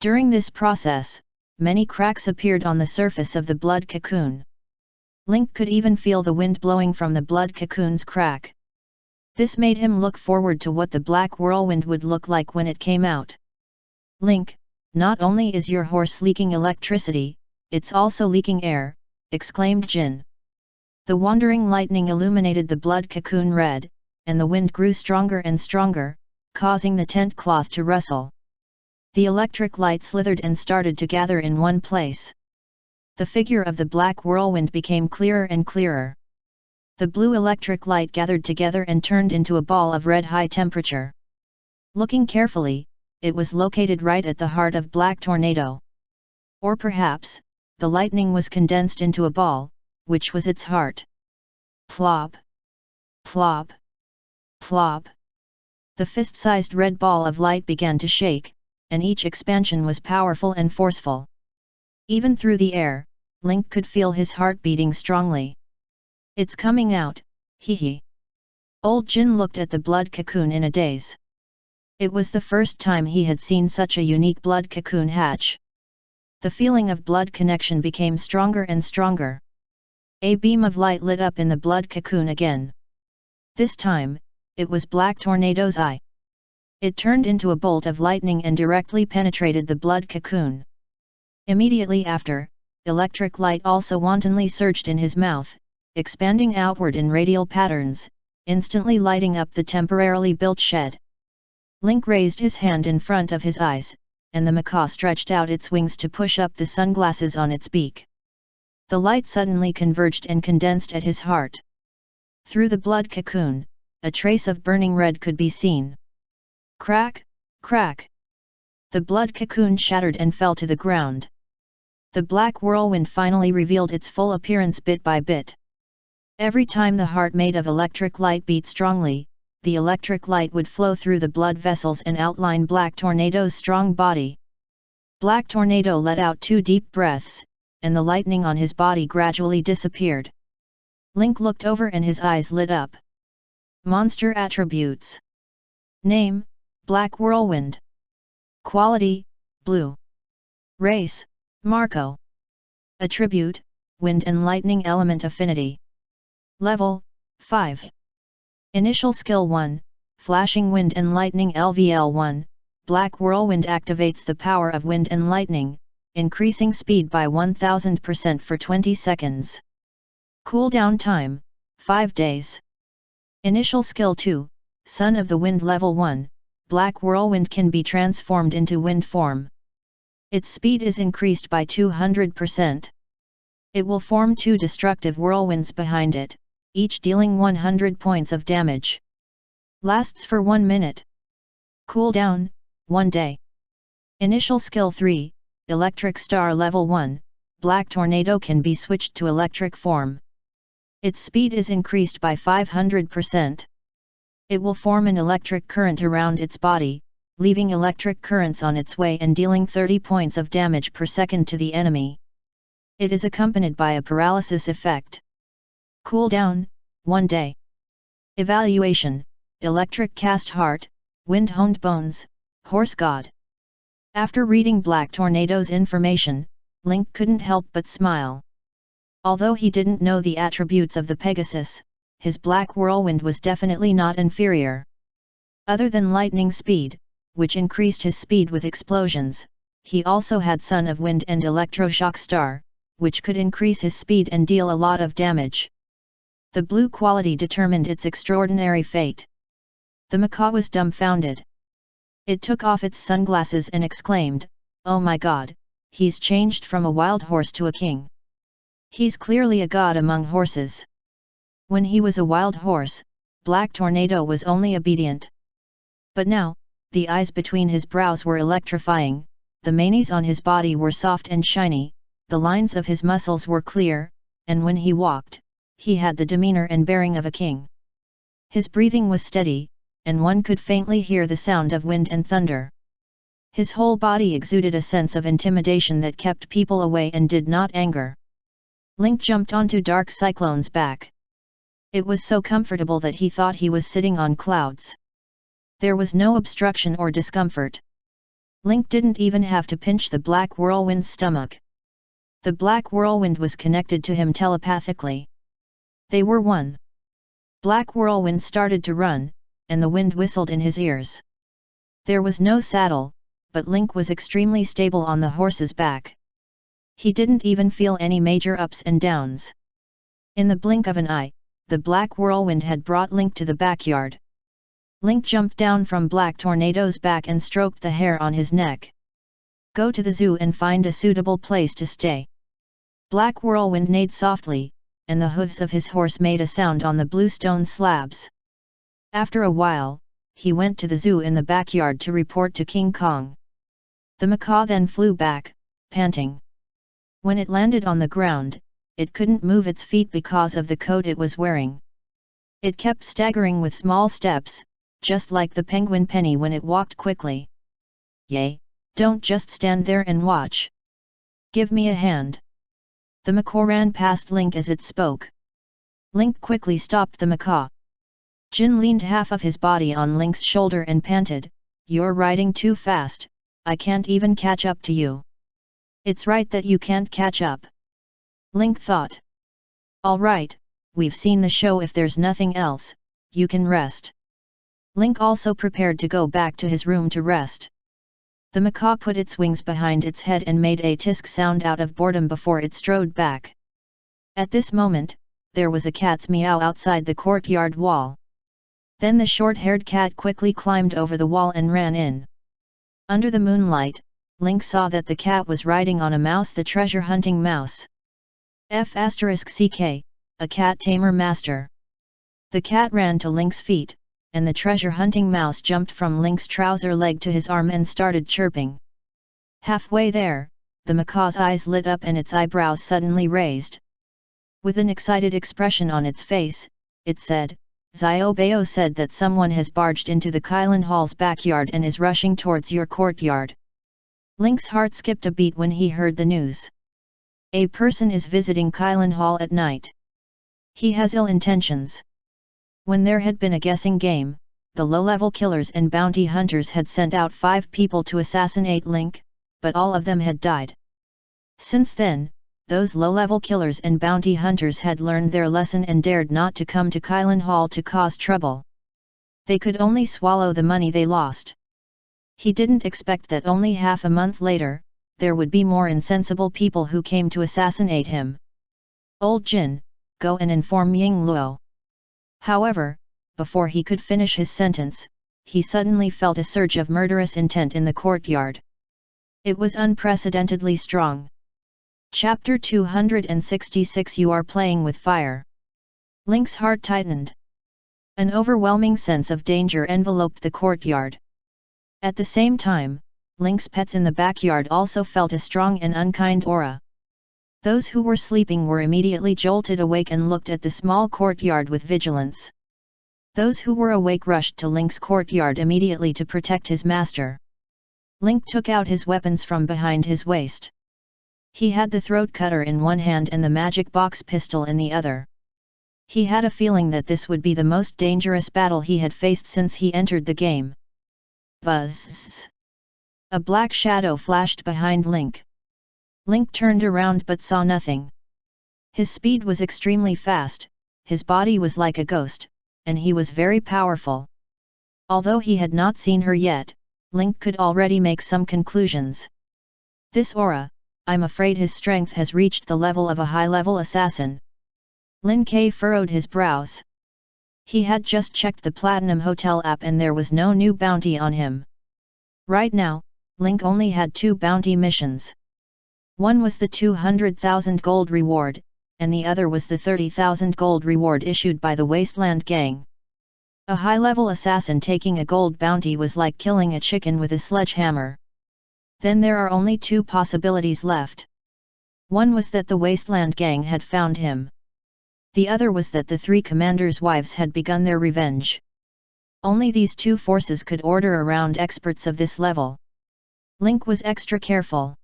During this process, many cracks appeared on the surface of the blood cocoon. Link could even feel the wind blowing from the blood cocoon's crack. This made him look forward to what the black whirlwind would look like when it came out. "Link, not only is your horse leaking electricity, it's also leaking air," exclaimed Jin. The wandering lightning illuminated the blood cocoon red, and the wind grew stronger and stronger, causing the tent cloth to rustle. The electric light slithered and started to gather in one place. The figure of the black whirlwind became clearer and clearer. The blue electric light gathered together and turned into a ball of red high temperature. Looking carefully, it was located right at the heart of Black Tornado. Or perhaps, the lightning was condensed into a ball, which was its heart. Plop! Plop! Plop! The fist-sized red ball of light began to shake, and each expansion was powerful and forceful. Even through the air, Link could feel his heart beating strongly. It's coming out, hee hee. Old Jin looked at the blood cocoon in a daze. It was the first time he had seen such a unique blood cocoon hatch. The feeling of blood connection became stronger and stronger. A beam of light lit up in the blood cocoon again. This time, it was Black Tornado's eye. It turned into a bolt of lightning and directly penetrated the blood cocoon. Immediately after, electric light also wantonly surged in his mouth, expanding outward in radial patterns, instantly lighting up the temporarily built shed. Link raised his hand in front of his eyes, and the macaw stretched out its wings to push up the sunglasses on its beak. The light suddenly converged and condensed at his heart. Through the blood cocoon, a trace of burning red could be seen. Crack, crack! The blood cocoon shattered and fell to the ground. The black whirlwind finally revealed its full appearance bit by bit. Every time the heart made of electric light beat strongly, the electric light would flow through the blood vessels and outline Black Tornado's strong body. Black Tornado let out 2 deep breaths, and the lightning on his body gradually disappeared. Link looked over and his eyes lit up. Monster attributes. Name, Black Whirlwind. Quality, Blue. Race, Marco. Attribute, Wind and Lightning Element Affinity. Level, 5. Initial Skill 1, Flashing Wind and Lightning LVL 1, Black Whirlwind activates the power of wind and lightning, increasing speed by 1000% for 20 seconds. Cooldown time, 5 days. Initial Skill 2, Son of the Wind Level 1, Black Whirlwind can be transformed into wind form. Its speed is increased by 200%. It will form 2 destructive whirlwinds behind it, each dealing 100 points of damage. Lasts for 1 minute. Cooldown, 1 day. Initial Skill 3, Electric Star Level 1, Black Tornado can be switched to electric form. Its speed is increased by 500%. It will form an electric current around its body, leaving electric currents on its way and dealing 30 points of damage per second to the enemy. It is accompanied by a paralysis effect. Cooldown, 1 day. Evaluation, Electric Cast Heart, Wind Honed Bones, Horse God. After reading Black Tornado's information, Link couldn't help but smile. Although he didn't know the attributes of the Pegasus, his Black Whirlwind was definitely not inferior. Other than lightning speed, which increased his speed with explosions, he also had Son of Wind and Electroshock Star, which could increase his speed and deal a lot of damage. The blue quality determined its extraordinary fate. The macaw was dumbfounded. It took off its sunglasses and exclaimed, "Oh my god, he's changed from a wild horse to a king. He's clearly a god among horses." When he was a wild horse, Black Tornado was only obedient. But now, the eyes between his brows were electrifying, the manes on his body were soft and shiny, the lines of his muscles were clear, and when he walked, he had the demeanor and bearing of a king. His breathing was steady, and one could faintly hear the sound of wind and thunder. His whole body exuded a sense of intimidation that kept people away and did not anger. Link jumped onto Dark Cyclone's back. It was so comfortable that he thought he was sitting on clouds. There was no obstruction or discomfort. Link didn't even have to pinch the Black Whirlwind's stomach. The Black Whirlwind was connected to him telepathically. They were one. Black Whirlwind started to run, and the wind whistled in his ears. There was no saddle, but Link was extremely stable on the horse's back. He didn't even feel any major ups and downs. In the blink of an eye, the Black Whirlwind had brought Link to the backyard. Link jumped down from Black Tornado's back and stroked the hair on his neck. Go to the zoo and find a suitable place to stay. Black Whirlwind neighed softly, and the hooves of his horse made a sound on the blue stone slabs. After a while, he went to the zoo in the backyard to report to King Kong. The macaw then flew back, panting. When it landed on the ground, it couldn't move its feet because of the coat it was wearing. It kept staggering with small steps, just like the penguin Penny when it walked quickly. Yay, don't just stand there and watch. Give me a hand. The macaw ran past Link as it spoke. Link quickly stopped the macaw. Jin leaned half of his body on Link's shoulder and panted, "You're riding too fast, I can't even catch up to you." "It's right that you can't catch up," Link thought. "All right, we've seen the show. If there's nothing else, you can rest." Link also prepared to go back to his room to rest. The macaw put its wings behind its head and made a tisk sound out of boredom before it strode back. At this moment, there was a cat's meow outside the courtyard wall. Then the short-haired cat quickly climbed over the wall and ran in. Under the moonlight, Link saw that the cat was riding on a mouse, the treasure-hunting mouse. F***ck, a cat tamer master. The cat ran to Link's feet, and the treasure-hunting mouse jumped from Link's trouser leg to his arm and started chirping. Halfway there, the macaw's eyes lit up and its eyebrows suddenly raised. With an excited expression on its face, it said, "Xiao Bao said that someone has barged into the Kylan Hall's backyard and is rushing towards your courtyard." Link's heart skipped a beat when he heard the news. A person is visiting Kylan Hall at night. He has ill intentions. When there had been a guessing game, the low-level killers and bounty hunters had sent out 5 people to assassinate Link, but all of them had died. Since then, those low-level killers and bounty hunters had learned their lesson and dared not to come to Kylan Hall to cause trouble. They could only swallow the money they lost. He didn't expect that only half a month later, there would be more insensible people who came to assassinate him. "Old Jin, go and inform Ying Luo." However, before he could finish his sentence, he suddenly felt a surge of murderous intent in the courtyard. It was unprecedentedly strong. Chapter 266 You are playing with fire. Link's heart tightened. An overwhelming sense of danger enveloped the courtyard. At the same time, Link's pets in the backyard also felt a strong and unkind aura. Those who were sleeping were immediately jolted awake and looked at the small courtyard with vigilance. Those who were awake rushed to Link's courtyard immediately to protect his master. Link took out his weapons from behind his waist. He had the throat cutter in one hand and the magic box pistol in the other. He had a feeling that this would be the most dangerous battle he had faced since he entered the game. Buzz! A black shadow flashed behind Link. Link turned around but saw nothing. His speed was extremely fast, his body was like a ghost, and he was very powerful. Although he had not seen her yet, Link could already make some conclusions. This aura, I'm afraid his strength has reached the level of a high-level assassin. Lin K furrowed his brows. He had just checked the Platinum Hotel app and there was no new bounty on him. Right now, Link only had 2 bounty missions. One was the 200,000 gold reward, and the other was the 30,000 gold reward issued by the Wasteland Gang. A high-level assassin taking a gold bounty was like killing a chicken with a sledgehammer. Then there are only 2 possibilities left. One was that the Wasteland Gang had found him. The other was that the 3 commanders' wives had begun their revenge. Only these 2 forces could order around experts of this level. Link was extra careful.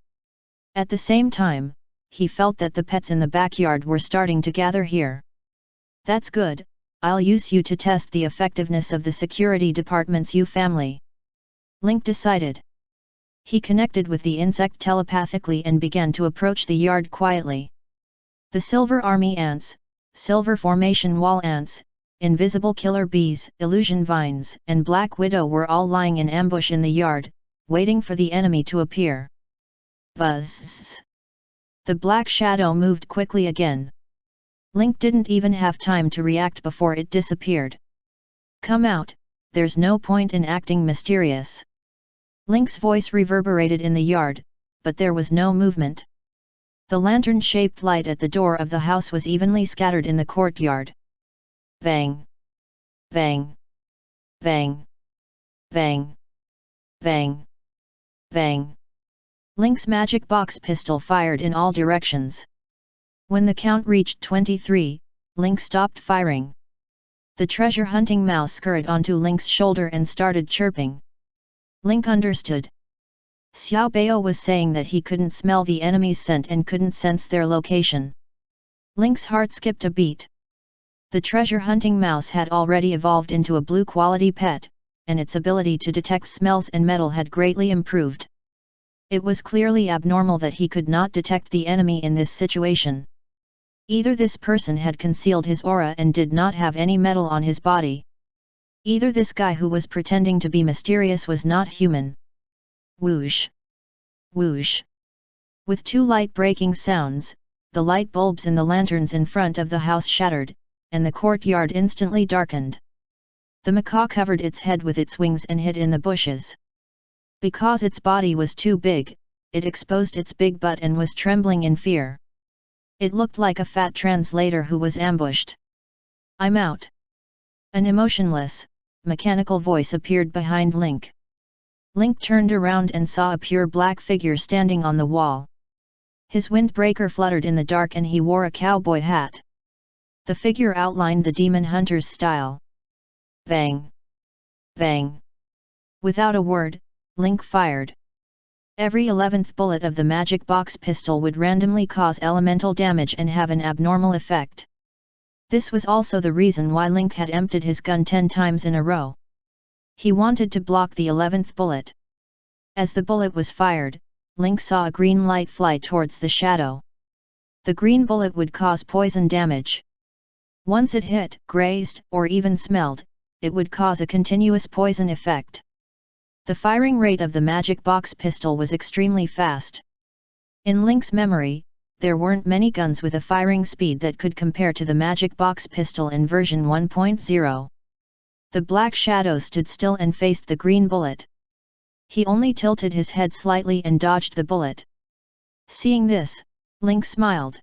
At the same time, he felt that the pets in the backyard were starting to gather here. That's good, I'll use you to test the effectiveness of the security department's U family. Link decided. He connected with the insect telepathically and began to approach the yard quietly. The Silver Army ants, Silver Formation wall ants, invisible killer bees, illusion vines, and Black Widow were all lying in ambush in the yard, waiting for the enemy to appear. Buzz! The black shadow moved quickly again. Link didn't even have time to react before it disappeared. "Come out, there's no point in acting mysterious. Link's voice reverberated in the yard, but there was no movement. The lantern-shaped light at the door of the house was evenly scattered in the courtyard. Bang! Bang! Bang! Bang! Bang! Bang! Link's magic box pistol fired in all directions. When the count reached 23, Link stopped firing. The treasure-hunting mouse scurried onto Link's shoulder and started chirping. Link understood. Xiao Bao was saying that he couldn't smell the enemy's scent and couldn't sense their location. Link's heart skipped a beat. The treasure-hunting mouse had already evolved into a blue-quality pet, and its ability to detect smells and metal had greatly improved. It was clearly abnormal that he could not detect the enemy in this situation. Either this person had concealed his aura and did not have any metal on his body. Either this guy who was pretending to be mysterious was not human. Whoosh! Whoosh! With two light-breaking sounds, the light bulbs in the lanterns in front of the house shattered, and the courtyard instantly darkened. The macaw covered its head with its wings and hid in the bushes. Because its body was too big, it exposed its big butt and was trembling in fear. It looked like a fat translator who was ambushed. "I'm out." An emotionless, mechanical voice appeared behind Link. Link turned around and saw a pure black figure standing on the wall. His windbreaker fluttered in the dark and he wore a cowboy hat. The figure outlined the demon hunter's style. Bang! Bang! Without a word, Link fired. Every 11th bullet of the magic box pistol would randomly cause elemental damage and have an abnormal effect. This was also the reason why Link had emptied his gun 10 times in a row. He wanted to block the 11th bullet. As the bullet was fired, Link saw a green light fly towards the shadow. The green bullet would cause poison damage. Once it hit, grazed, or even smelled, it would cause a continuous poison effect. The firing rate of the magic box pistol was extremely fast. In Link's memory, there weren't many guns with a firing speed that could compare to the magic box pistol in version 1.0. The black shadow stood still and faced the green bullet. He only tilted his head slightly and dodged the bullet. Seeing this, Link smiled.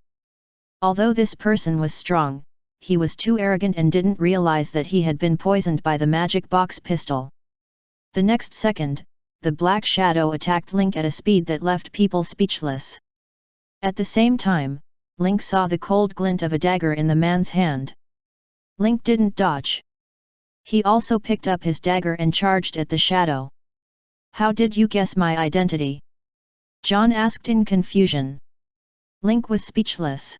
Although this person was strong, he was too arrogant and didn't realize that he had been poisoned by the magic box pistol. The next second, the black shadow attacked Link at a speed that left people speechless. At the same time, Link saw the cold glint of a dagger in the man's hand. Link didn't dodge. He also picked up his dagger and charged at the shadow. "How did you guess my identity?" John asked in confusion. Link was speechless.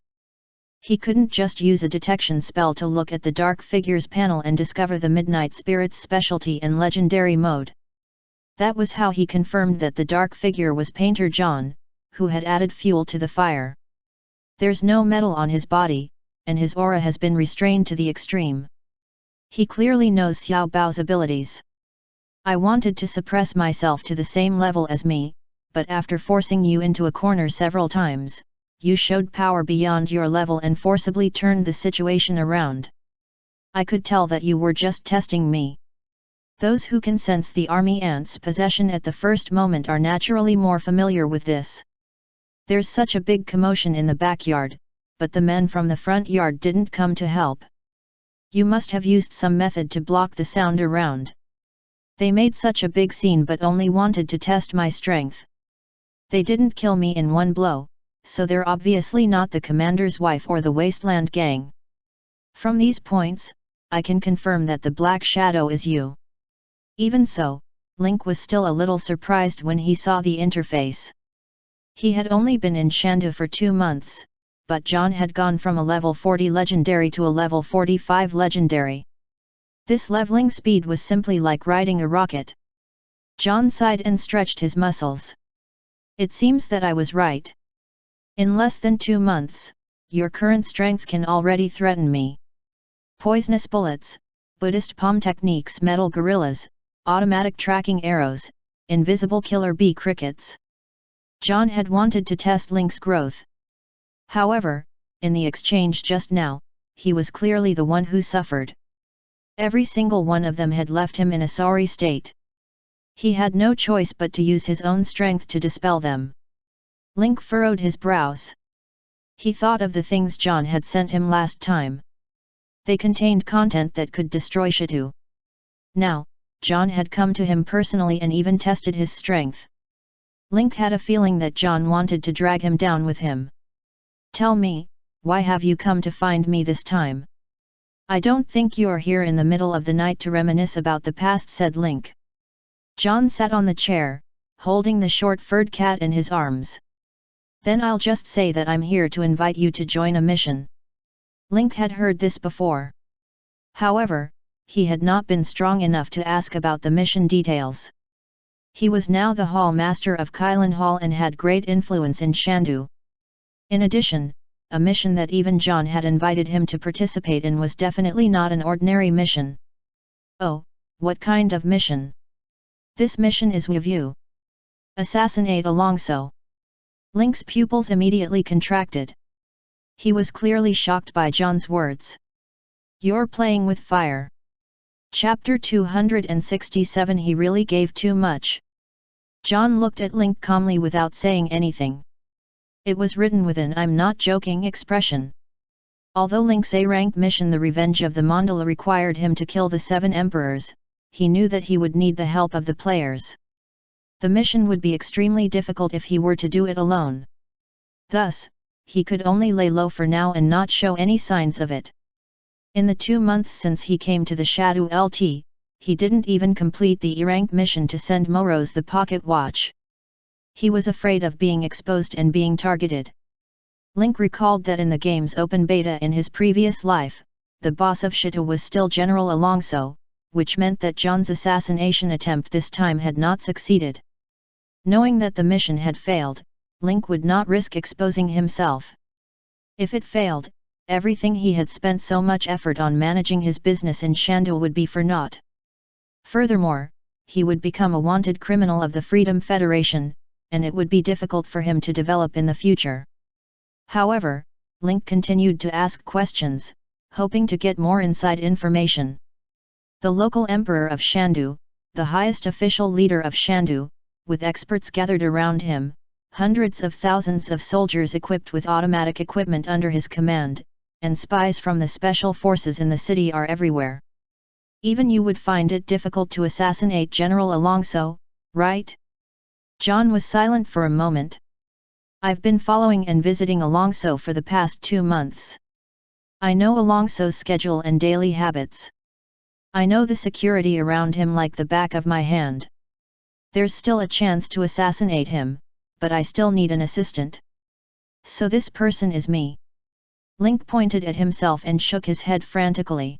He couldn't just use a detection spell to look at the dark figures panel and discover the Midnight Spirit's specialty and legendary mode. That was how he confirmed that the dark figure was Painter John, who had added fuel to the fire. There's no metal on his body, and his aura has been restrained to the extreme. He clearly knows Xiao Bao's abilities. "I wanted to suppress myself to the same level as me, but after forcing you into a corner several times, you showed power beyond your level and forcibly turned the situation around. I could tell that you were just testing me." Those who can sense the army ant's possession at the first moment are naturally more familiar with this. There's such a big commotion in the backyard, but the men from the front yard didn't come to help. You must have used some method to block the sound around. They made such a big scene but only wanted to test my strength. They didn't kill me in one blow, so they're obviously not the commander's wife or the Wasteland Gang. From these points, I can confirm that the Black Shadow is you. Even so, Link was still a little surprised when he saw the interface. He had only been in Shandu for 2 months, but John had gone from a level 40 legendary to a level 45 legendary. This leveling speed was simply like riding a rocket. John sighed and stretched his muscles. "It seems that I was right. In less than 2 months, your current strength can already threaten me. Poisonous bullets, Buddhist palm techniques, metal gorillas, automatic tracking arrows, invisible killer bee crickets." John had wanted to test Link's growth. However, in the exchange just now, he was clearly the one who suffered. Every single one of them had left him in a sorry state. He had no choice but to use his own strength to dispel them. Link furrowed his brows. He thought of the things John had sent him last time. They contained content that could destroy Shitu. Now, John had come to him personally and even tested his strength. Link had a feeling that John wanted to drag him down with him. "Tell me, why have you come to find me this time? I don't think you're here in the middle of the night to reminisce about the past," said Link. John sat on the chair, holding the short furred cat in his arms. "Then I'll just say that I'm here to invite you to join a mission." Link had heard this before. However, he had not been strong enough to ask about the mission details. He was now the Hall Master of Kailan Hall and had great influence in Shandu. In addition, a mission that even John had invited him to participate in was definitely not an ordinary mission. "Oh, what kind of mission?" "This mission is with you. Assassinate Alongso." Link's pupils immediately contracted. He was clearly shocked by John's words. "You're playing with fire." Chapter 267. He really gave too much. John looked at Link calmly without saying anything. It was written with an "I'm not joking" expression. Although Link's A-rank mission, the Revenge of the Mandala, required him to kill the 7 emperors, he knew that he would need the help of the players. The mission would be extremely difficult if he were to do it alone. Thus, he could only lay low for now and not show any signs of it. In the 2 months since he came to the Shadow LT, he didn't even complete the E-rank mission to send Moros the pocket watch. He was afraid of being exposed and being targeted. Link recalled that in the game's open beta in his previous life, the boss of Shitu was still General Alongso, which meant that John's assassination attempt this time had not succeeded. Knowing that the mission had failed, Link would not risk exposing himself. If it failed, everything he had spent so much effort on managing his business in Shandu would be for naught. Furthermore, he would become a wanted criminal of the Freedom Federation, and it would be difficult for him to develop in the future. However, Link continued to ask questions, hoping to get more inside information. The local emperor of Shandu, the highest official leader of Shandu, with experts gathered around him, hundreds of thousands of soldiers equipped with automatic equipment under his command, and spies from the special forces in the city are everywhere. Even you would find it difficult to assassinate General Alongso, right? John was silent for a moment. "I've been following and visiting Alongso for the past 2 months. I know Alongso's schedule and daily habits. I know the security around him like the back of my hand. There's still a chance to assassinate him, but I still need an assistant. So this person is me." Link pointed at himself and shook his head frantically.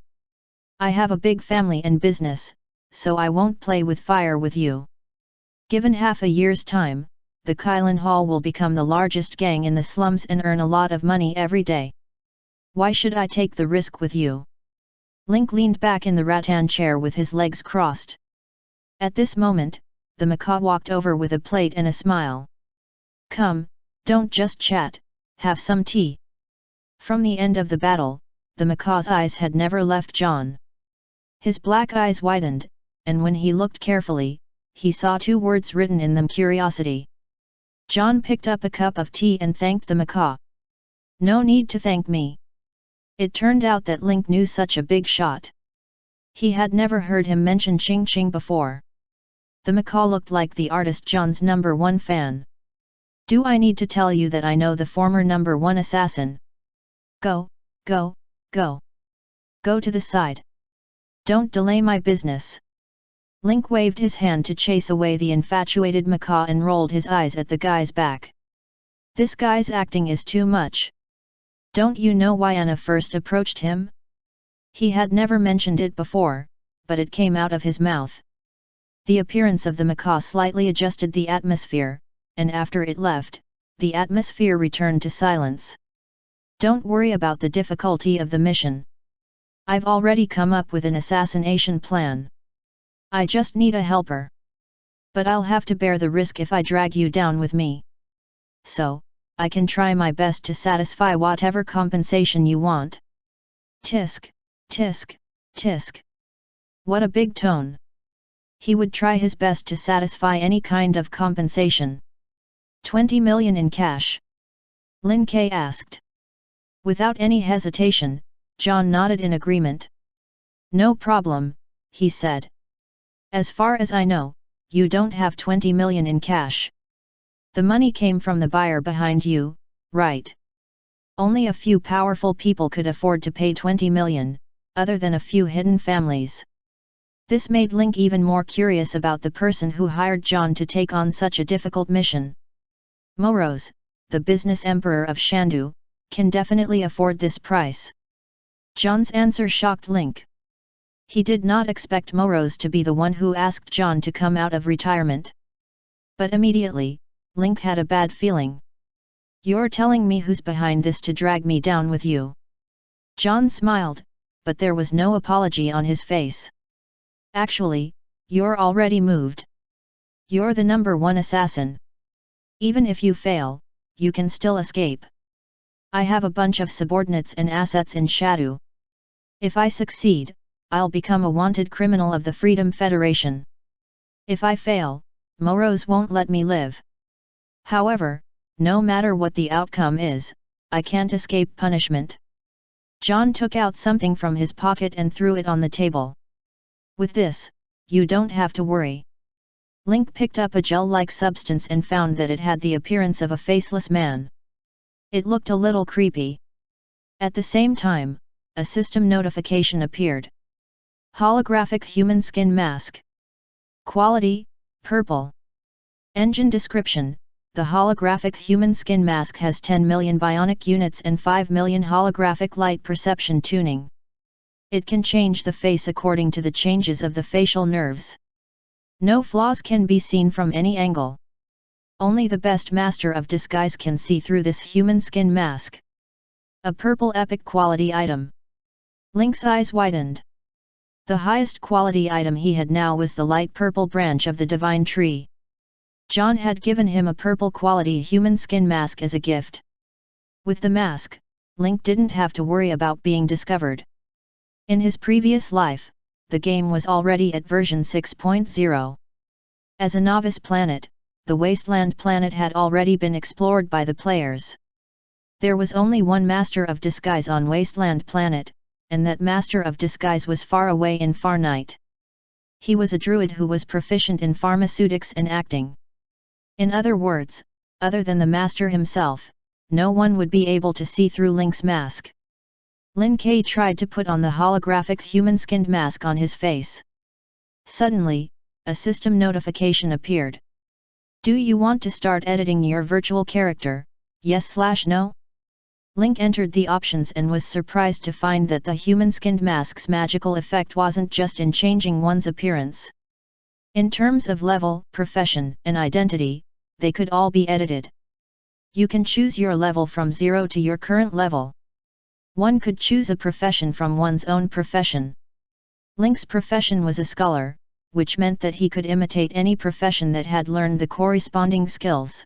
"I have a big family and business, so I won't play with fire with you. Given half a year's time, the Kailan Hall will become the largest gang in the slums and earn a lot of money every day. Why should I take the risk with you?" Link leaned back in the rattan chair with his legs crossed. At this moment, the macaw walked over with a plate and a smile. "Come, don't just chat, have some tea." From the end of the battle, the macaw's eyes had never left John. His black eyes widened, and when he looked carefully, he saw 2 words written in them: curiosity. John picked up a cup of tea and thanked the macaw. "No need to thank me." It turned out that Link knew such a big shot. He had never heard him mention Ching Ching before. The macaw looked like the artist John's #1 fan. "Do I need to tell you that I know the former #1 assassin? Go, go, go. Go to the side. Don't delay my business." Link waved his hand to chase away the infatuated macaw and rolled his eyes at the guy's back. "This guy's acting is too much. Don't you know why Anna first approached him?" He had never mentioned it before, but it came out of his mouth. The appearance of the macaw slightly adjusted the atmosphere, and after it left, the atmosphere returned to silence. "Don't worry about the difficulty of the mission. I've already come up with an assassination plan. I just need a helper. But I'll have to bear the risk if I drag you down with me. So, I can try my best to satisfy whatever compensation you want." Tisk, tisk, tisk. What a big tone! He would try his best to satisfy any kind of compensation. 20 million in cash? Lin Ke asked. Without any hesitation, John nodded in agreement. No problem, he said. As far as I know, you don't have 20 million in cash. The money came from the buyer behind you, right? Only a few powerful people could afford to pay 20 million, other than a few hidden families. This made Link even more curious about the person who hired John to take on such a difficult mission. Morose, the business emperor of Shandu, can definitely afford this price. John's answer shocked Link. He did not expect Morose to be the one who asked John to come out of retirement. But immediately, Link had a bad feeling. You're telling me who's behind this to drag me down with you? John smiled, but there was no apology on his face. Actually, you're already moved. You're the #1 assassin. Even if you fail, you can still escape. I have a bunch of subordinates and assets in Shadu. If I succeed, I'll become a wanted criminal of the Freedom Federation. If I fail, Morose won't let me live. However, no matter what the outcome is, I can't escape punishment. John took out something from his pocket and threw it on the table. With this, you don't have to worry. Link picked up a gel-like substance and found that it had the appearance of a faceless man. It looked a little creepy. At the same time, a system notification appeared. Holographic human skin mask. Quality, purple. Engine description: the holographic human skin mask has 10 million bionic units and 5 million holographic light perception tuning. It can change the face according to the changes of the facial nerves. No flaws can be seen from any angle. Only the best master of disguise can see through this human skin mask. A purple epic quality item. Link's eyes widened. The highest quality item he had now was the light purple branch of the divine tree. John had given him a purple quality human skin mask as a gift. With the mask, Link didn't have to worry about being discovered. In his previous life, the game was already at version 6.0. As a novice planet, the Wasteland planet had already been explored by the players. There was only one Master of Disguise on Wasteland planet, and that Master of Disguise was far away in Far Night. He was a druid who was proficient in pharmaceutics and acting. In other words, other than the Master himself, no one would be able to see through Link's mask. Lin Ke tried to put on the holographic human-skinned mask on his face. Suddenly, a system notification appeared. Do you want to start editing your virtual character, yes/no? Link entered the options and was surprised to find that the human-skinned mask's magical effect wasn't just in changing one's appearance. In terms of level, profession, and identity, they could all be edited. You can choose your level from 0 to your current level. One could choose a profession from one's own profession. Link's profession was a scholar, which meant that he could imitate any profession that had learned the corresponding skills.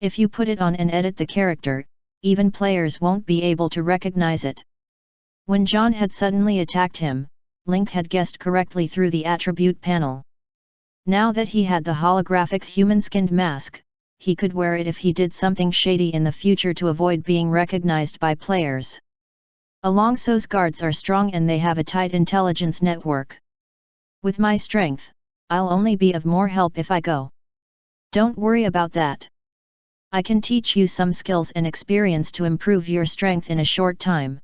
If you put it on and edit the character, even players won't be able to recognize it. When John had suddenly attacked him, Link had guessed correctly through the attribute panel. Now that he had the holographic human-skinned mask, he could wear it if he did something shady in the future to avoid being recognized by players. Alongso's guards are strong and they have a tight intelligence network. With my strength, I'll only be of more help if I go. Don't worry about that. I can teach you some skills and experience to improve your strength in a short time.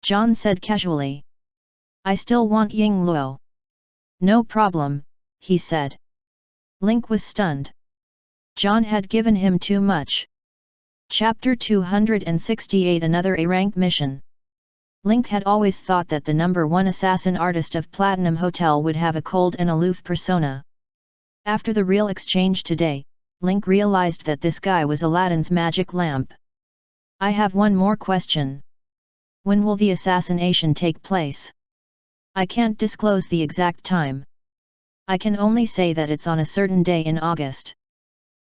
John said casually. I still want Ying Luo. No problem, he said. Link was stunned. John had given him too much. Chapter 268 Another A-rank mission. Link had always thought that the #1 assassin artist of Platinum Hotel would have a cold and aloof persona. After the real exchange today, Link realized that this guy was Aladdin's magic lamp. I have one more question. When will the assassination take place? I can't disclose the exact time. I can only say that it's on a certain day in August.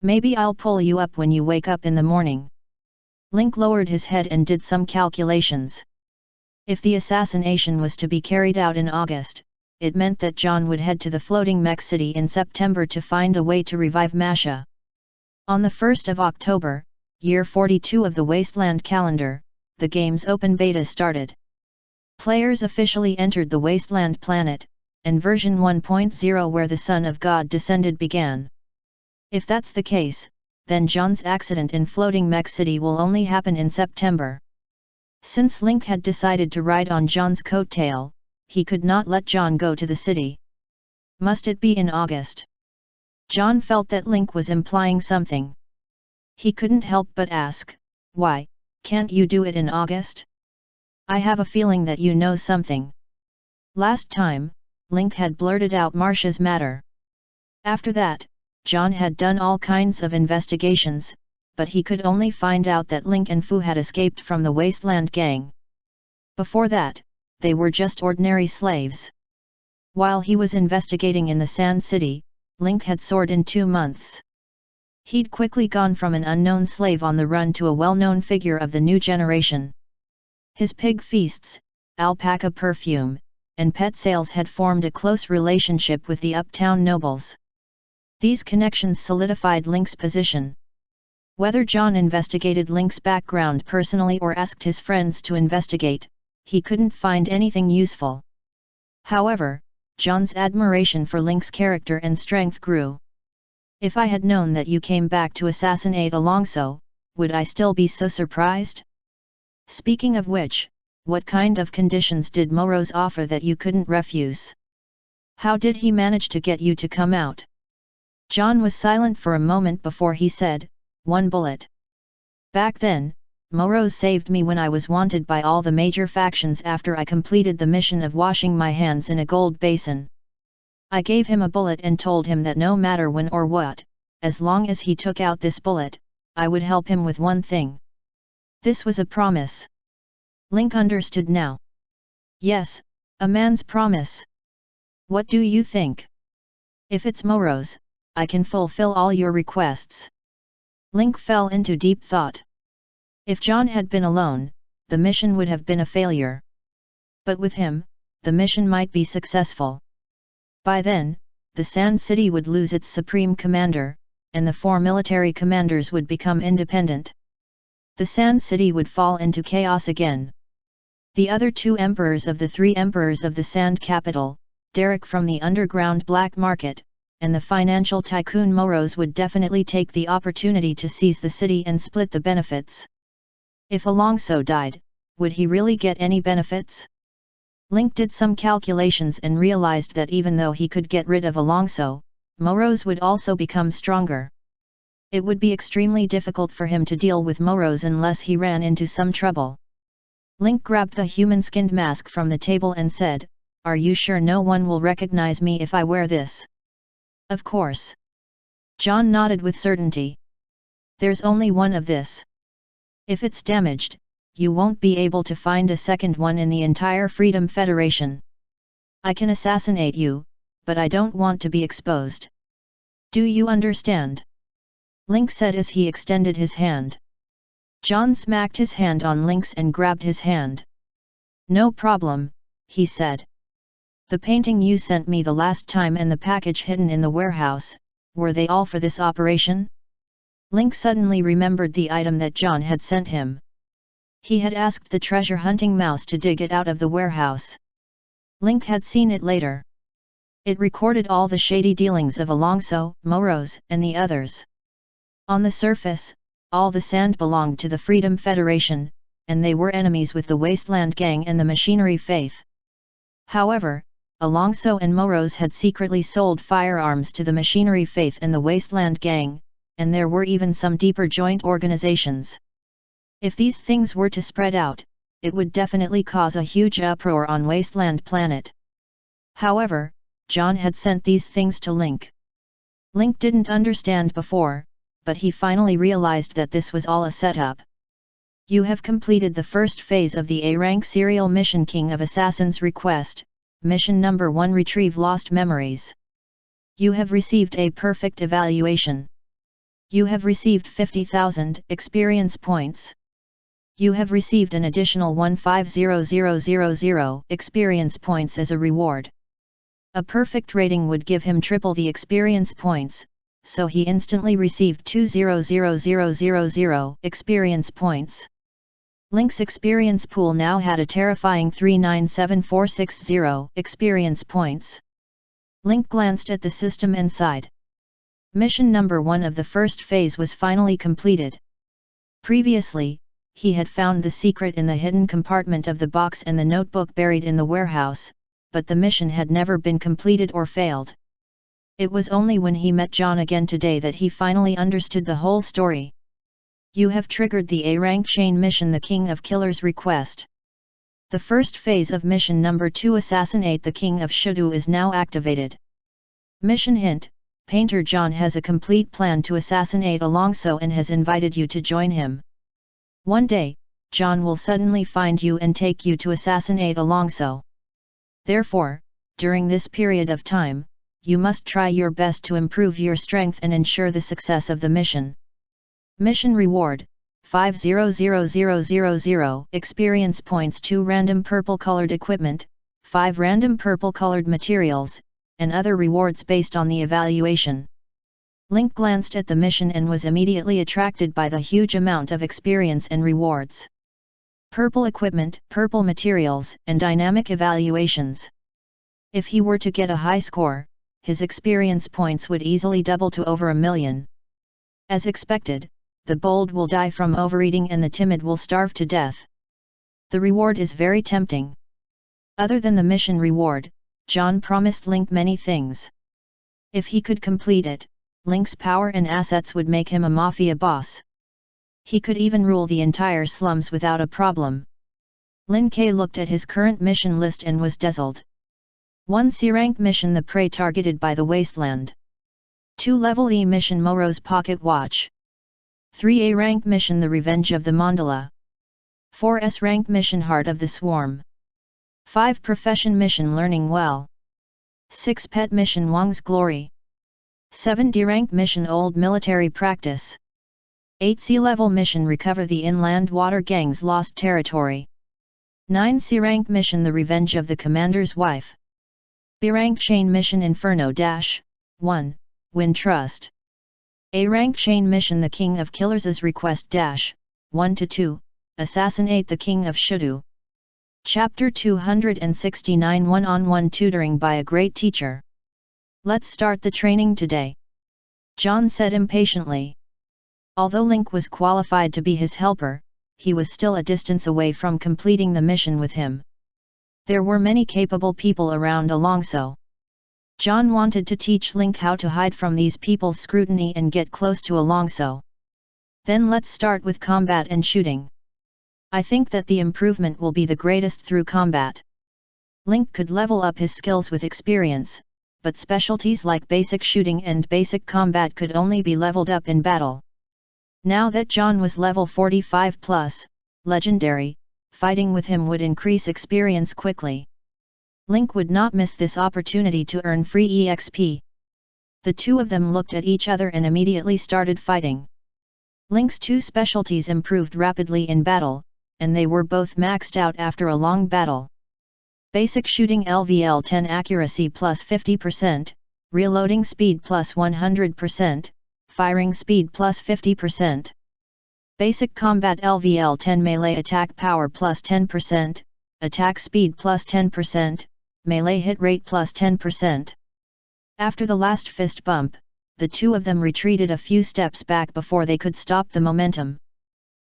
Maybe I'll pull you up when you wake up in the morning. Link lowered his head and did some calculations. If the assassination was to be carried out in August, it meant that John would head to the floating mech city in September to find a way to revive Masha. On the 1st of October, year 42 of the Wasteland calendar, the game's open beta started. Players officially entered the Wasteland planet, and version 1.0 where the Son of God descended began. If that's the case, then John's accident in floating mech city will only happen in September. Since Link had decided to ride on John's coattail, he could not let John go to the city. Must it be in August? John felt that Link was implying something. He couldn't help but ask, "Why, can't you do it in August? I have a feeling that you know something." Last time, Link had blurted out Marcia's matter. After that, John had done all kinds of investigations, but he could only find out that Link and Fu had escaped from the Wasteland gang. Before that, they were just ordinary slaves. While he was investigating in the Sand City, Link had soared in 2 months. He'd quickly gone from an unknown slave on the run to a well-known figure of the new generation. His pig feasts, alpaca perfume, and pet sales had formed a close relationship with the uptown nobles. These connections solidified Link's position. Whether John investigated Link's background personally or asked his friends to investigate, he couldn't find anything useful. However, John's admiration for Link's character and strength grew. "If I had known that you came back to assassinate Alonso, would I still be so surprised? Speaking of which, what kind of conditions did Moros offer that you couldn't refuse? How did he manage to get you to come out?" John was silent for a moment before he said, "1 bullet. Back then, Moros saved me when I was wanted by all the major factions after I completed the mission of washing my hands in a gold basin. I gave him a bullet and told him that no matter when or what, as long as he took out this bullet, I would help him with one thing. This was a promise." Link understood now. "Yes, a man's promise. What do you think? If it's Moros, I can fulfill all your requests." Link fell into deep thought. If John had been alone, the mission would have been a failure. But with him, the mission might be successful. By then, the Sand City would lose its supreme commander, and the 4 military commanders would become independent. The Sand City would fall into chaos again. The other 2 emperors of the 3 emperors of the Sand Capital, Derek from the underground black market, and the financial tycoon Moros would definitely take the opportunity to seize the city and split the benefits. If Alonso died, would he really get any benefits? Link did some calculations and realized that even though he could get rid of Alonso, Moros would also become stronger. It would be extremely difficult for him to deal with Moros unless he ran into some trouble. Link grabbed the human-skinned mask from the table and said, "Are you sure no one will recognize me if I wear this?" "Of course." John nodded with certainty. "There's only one of this. If it's damaged, you won't be able to find a second one in the entire Freedom Federation. I can assassinate you, but I don't want to be exposed. Do you understand?" Link said as he extended his hand. John smacked his hand on Link's and grabbed his hand. "No problem," he said. "The painting you sent me the last time and the package hidden in the warehouse, were they all for this operation?" Link suddenly remembered the item that John had sent him. He had asked the treasure-hunting mouse to dig it out of the warehouse. Link had seen it later. It recorded all the shady dealings of Alonso, Moros, and the others. On the surface, all the sand belonged to the Freedom Federation, and they were enemies with the Wasteland Gang and the Machinery Faith. However, Alonso and Moros had secretly sold firearms to the Machinery Faith and the Wasteland Gang, and there were even some deeper joint organizations. If these things were to spread out, it would definitely cause a huge uproar on Wasteland Planet. However, John had sent these things to Link. Link didn't understand before, but he finally realized that this was all a setup. "You have completed the first phase of the A-rank serial mission King of Assassins request, mission number 1 Retrieve Lost Memories. You have received a perfect evaluation. You have received 50,000 experience points. You have received an additional 150000 experience points as a reward. A perfect rating would give him triple the experience points, so he instantly received 200,000 experience points. Link's experience pool now had a terrifying 397460 experience points. Link glanced at the system and sighed. Mission number 1 of the first phase was finally completed. Previously, he had found the secret in the hidden compartment of the box and the notebook buried in the warehouse, but the mission had never been completed or failed. It was only when he met John again today that he finally understood the whole story. You have triggered the A-rank chain mission, the King of Killers request. The first phase of mission number 2, assassinate the King of Shudu, is now activated. Mission hint: Painter John has a complete plan to assassinate Alongso and has invited you to join him. One day, John will suddenly find you and take you to assassinate Alongso. Therefore, during this period of time, you must try your best to improve your strength and ensure the success of the mission. Mission reward: 500,000 experience points, 2 random purple colored equipment, 5 random purple colored materials, and other rewards based on the evaluation. Link glanced at the mission and was immediately attracted by the huge amount of experience and rewards. Purple equipment, purple materials, and dynamic evaluations. If he were to get a high score, his experience points would easily double to over 1 million. As expected, the bold will die from overeating and the timid will starve to death. The reward is very tempting. Other than the mission reward, John promised Link many things. If he could complete it, Link's power and assets would make him a mafia boss. He could even rule the entire slums without a problem. Lin K looked at his current mission list and was dazzled. 1 C-rank mission, the prey targeted by the wasteland. 2 level E mission, Moro's pocket watch. 3 A-rank mission, the revenge of the mandala. 4 S-rank mission, heart of the swarm. 5 profession mission, learning well. 6 pet mission, Wang's glory. 7 D-rank mission, old military practice. 8 C-level mission, recover the inland water gang's lost territory. 9 C-rank mission, the revenge of the commander's wife. B-rank chain mission, Inferno -1, win trust. A-rank chain mission, the King of Killers' request -1-2, assassinate the King of Shudu. Chapter 269, One-on-one tutoring by a great teacher. Let's start the training today, John said impatiently. Although Link was qualified to be his helper, he was still a distance away from completing the mission with him. There were many capable people around Alongso. John wanted to teach Link how to hide from these people's scrutiny and get close to Alongso. Then let's start with combat and shooting. I think that the improvement will be the greatest through combat. Link could level up his skills with experience, but specialties like basic shooting and basic combat could only be leveled up in battle. Now that John was level 45+, legendary, fighting with him would increase experience quickly. Link would not miss this opportunity to earn free EXP. The two of them looked at each other and immediately started fighting. Link's 2 specialties improved rapidly in battle, and they were both maxed out after a long battle. Basic shooting, LVL 10 accuracy plus 50%, reloading speed plus 100%, firing speed plus 50%. Basic combat, LVL 10 melee attack power plus 10%, attack speed plus 10%, melee hit rate plus 10%. After the last fist bump, the two of them retreated a few steps back before they could stop the momentum.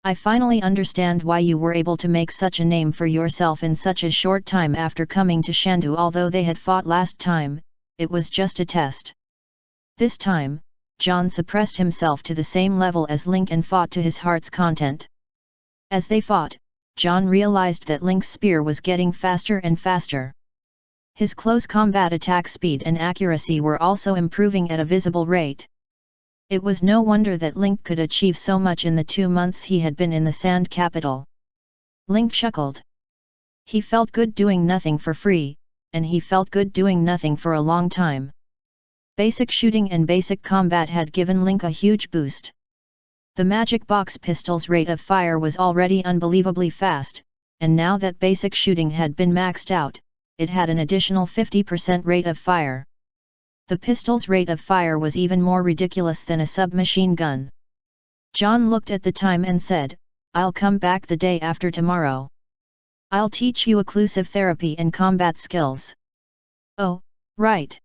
I finally understand why you were able to make such a name for yourself in such a short time after coming to Shandu. Although they had fought last time, it was just a test. This time, John suppressed himself to the same level as Link and fought to his heart's content. As they fought, John realized that Link's spear was getting faster and faster. His close combat attack speed and accuracy were also improving at a visible rate. It was no wonder that Link could achieve so much in the 2 months he had been in the Sand Capital. Link chuckled. He felt good doing nothing for free, and he felt good doing nothing for a long time. Basic shooting and basic combat had given Link a huge boost. The magic box pistol's rate of fire was already unbelievably fast, and now that basic shooting had been maxed out, it had an additional 50% rate of fire. The pistol's rate of fire was even more ridiculous than a submachine gun. John looked at the time and said, "I'll come back the day after tomorrow. I'll teach you occlusive therapy and combat skills." "Oh, right.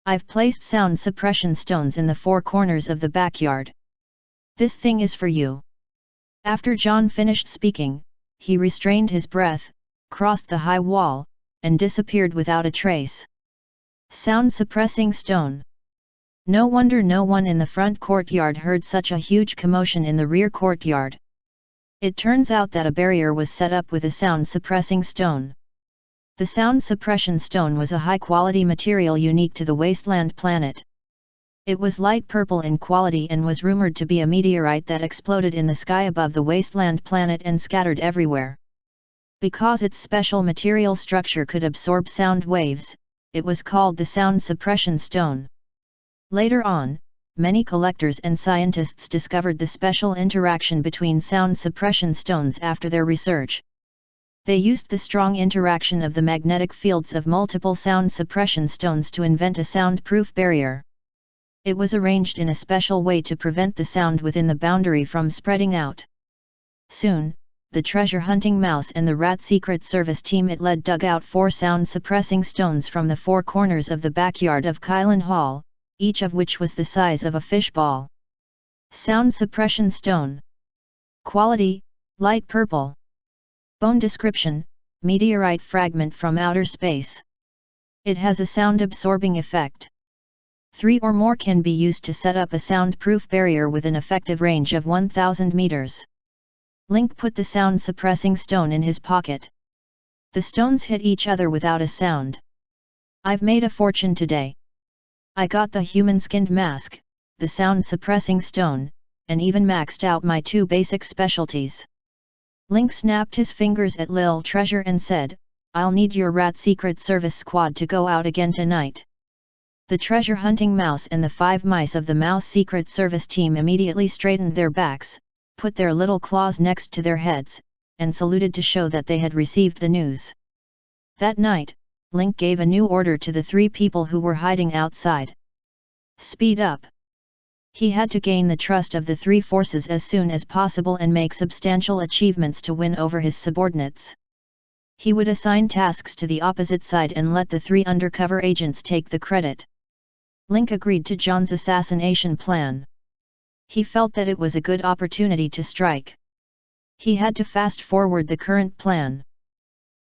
I've placed sound suppression stones in the four corners of the backyard. This thing is for you." After John finished speaking, he restrained his breath, crossed the high wall, and disappeared without a trace. Sound-suppressing stone. No wonder no one in the front courtyard heard such a huge commotion in the rear courtyard. It turns out that a barrier was set up with a sound-suppressing stone. The sound suppression stone was a high-quality material unique to the wasteland planet. It was light purple in quality and was rumored to be a meteorite that exploded in the sky above the wasteland planet and scattered everywhere. Because its special material structure could absorb sound waves, it was called the sound suppression stone. Later on, many collectors and scientists discovered the special interaction between sound suppression stones after their research. They used the strong interaction of the magnetic fields of multiple sound suppression stones to invent a soundproof barrier. It was arranged in a special way to prevent the sound within the boundary from spreading out. Soon, the treasure-hunting mouse and the rat Secret Service team it led dug out 4 sound-suppressing stones from the 4 corners of the backyard of Kylan Hall, each of which was the size of a fishball. Sound suppression stone. Quality, light purple. Bone description, meteorite fragment from outer space. It has a sound-absorbing effect. 3 or more can be used to set up a soundproof barrier with an effective range of 1,000 meters. Link put the sound-suppressing stone in his pocket. The stones hit each other without a sound. "I've made a fortune today. I got the human-skinned mask, the sound-suppressing stone, and even maxed out my 2 basic specialties." Link snapped his fingers at Lil Treasure and said, "I'll need your rat Secret Service squad to go out again tonight." The treasure-hunting mouse and the 5 mice of the Mouse Secret Service team immediately straightened their backs, put their little claws next to their heads, and saluted to show that they had received the news. That night, Link gave a new order to the 3 people who were hiding outside. Speed up. He had to gain the trust of the 3 forces as soon as possible and make substantial achievements to win over his subordinates. He would assign tasks to the opposite side and let the 3 undercover agents take the credit. Link agreed to John's assassination plan. He felt that it was a good opportunity to strike. He had to fast-forward the current plan.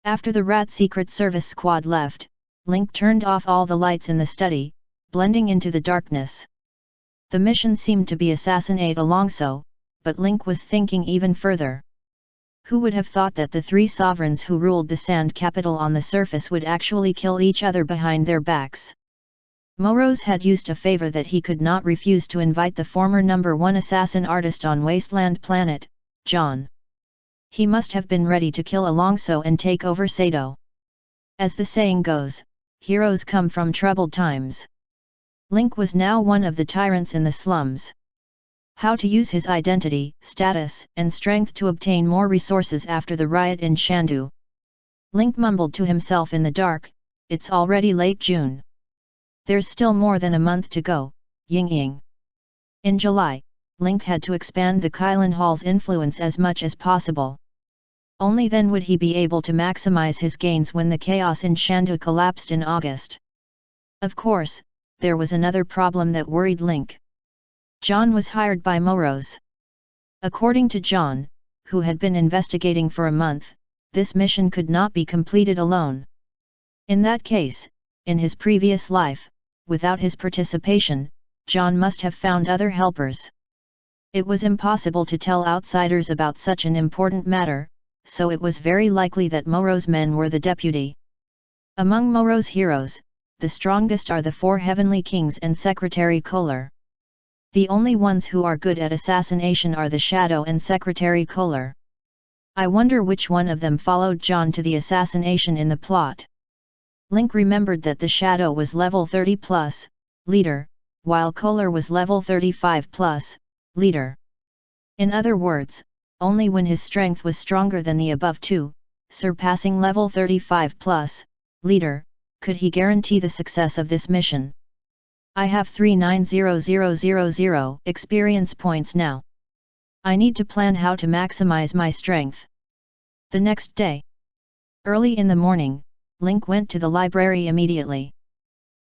After the Rat Secret Service squad left, Link turned off all the lights in the study, blending into the darkness. The mission seemed to be assassinate Alonso, but Link was thinking even further. Who would have thought that the 3 sovereigns who ruled the sand capital on the surface would actually kill each other behind their backs? Morose had used a favor that he could not refuse to invite the former #1 assassin artist on Wasteland Planet, John. He must have been ready to kill Alonso and take over Sato. As the saying goes, heroes come from troubled times. Link was now one of the tyrants in the slums. How to use his identity, status, and strength to obtain more resources after the riot in Shandu. Link mumbled to himself in the dark, "It's already late June. There's still more than a month to go, Ying Ying." In July, Link had to expand the Kylan Hall's influence as much as possible. Only then would he be able to maximize his gains when the chaos in Shandu collapsed in August. Of course, there was another problem that worried Link. John was hired by Morose. According to John, who had been investigating for a month, this mission could not be completed alone. In that case, in his previous life, without his participation, John must have found other helpers. It was impossible to tell outsiders about such an important matter, so it was very likely that Morose men were the deputy. Among Morose heroes, the strongest are the 4 heavenly kings and Secretary Kohler. The only ones who are good at assassination are the Shadow and Secretary Kohler. I wonder which one of them followed John to the assassination in the plot. Link remembered that the Shadow was level 30+, leader, while Kohler was level 35+, leader. In other words, only when his strength was stronger than the above 2, surpassing level 35+, leader, could he guarantee the success of this mission? I have 390000 experience points now. I need to plan how to maximize my strength. The next day, early in the morning, Link went to the library immediately.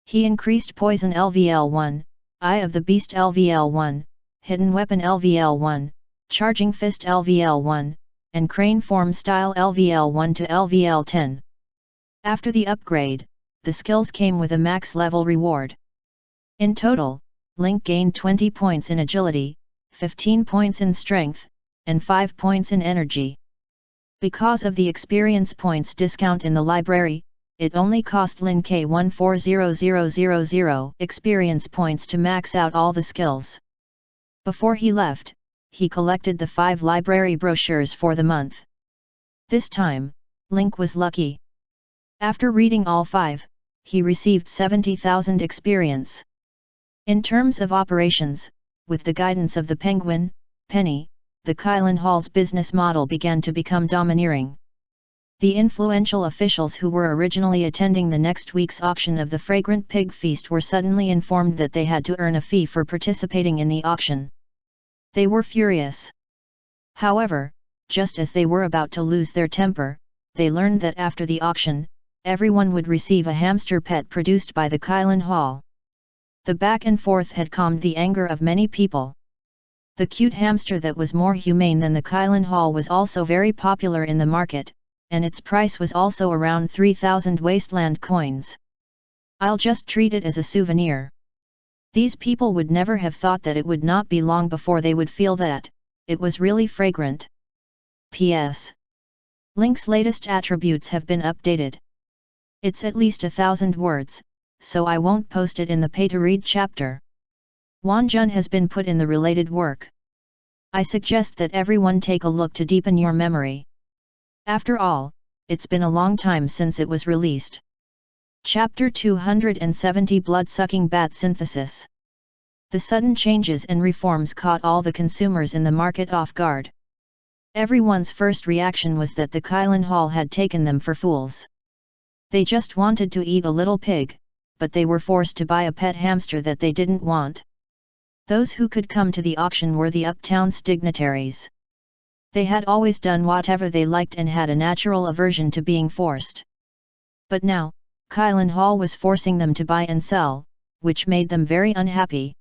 He increased Poison LVL1, Eye of the Beast LVL1, Hidden Weapon LVL1, Charging Fist LVL1, and Crane Form Style LVL1 to LVL10. After the upgrade, the skills came with a max level reward. In total, Link gained 20 points in agility, 15 points in strength, and 5 points in energy. Because of the experience points discount in the library, it only cost Link 140000 experience points to max out all the skills. Before he left, he collected the 5 library brochures for the month. This time, Link was lucky. After reading all 5, he received 70,000 experience. In terms of operations, with the guidance of the Penguin, Penny, the Kylan Hall's business model began to become domineering. The influential officials who were originally attending the next week's auction of the Fragrant Pig Feast were suddenly informed that they had to earn a fee for participating in the auction. They were furious. However, just as they were about to lose their temper, they learned that after the auction, everyone would receive a hamster pet produced by the Kylan Hall. The back and forth had calmed the anger of many people. The cute hamster that was more humane than the Kylan Hall was also very popular in the market, and its price was also around 3,000 wasteland coins. I'll just treat it as a souvenir. These people would never have thought that it would not be long before they would feel that it was really fragrant. P.S. Link's latest attributes have been updated. It's at least 1,000 words, so I won't post it in the pay-to-read chapter. Wanjun has been put in the related work. I suggest that everyone take a look to deepen your memory. After all, it's been a long time since it was released. Chapter 270 Blood-Sucking Bat Synthesis. The sudden changes and reforms caught all the consumers in the market off guard. Everyone's first reaction was that the Kylan Hall had taken them for fools. They just wanted to eat a little pig, but they were forced to buy a pet hamster that they didn't want. Those who could come to the auction were the uptown's dignitaries. They had always done whatever they liked and had a natural aversion to being forced. But now, Kylan Hall was forcing them to buy and sell, which made them very unhappy.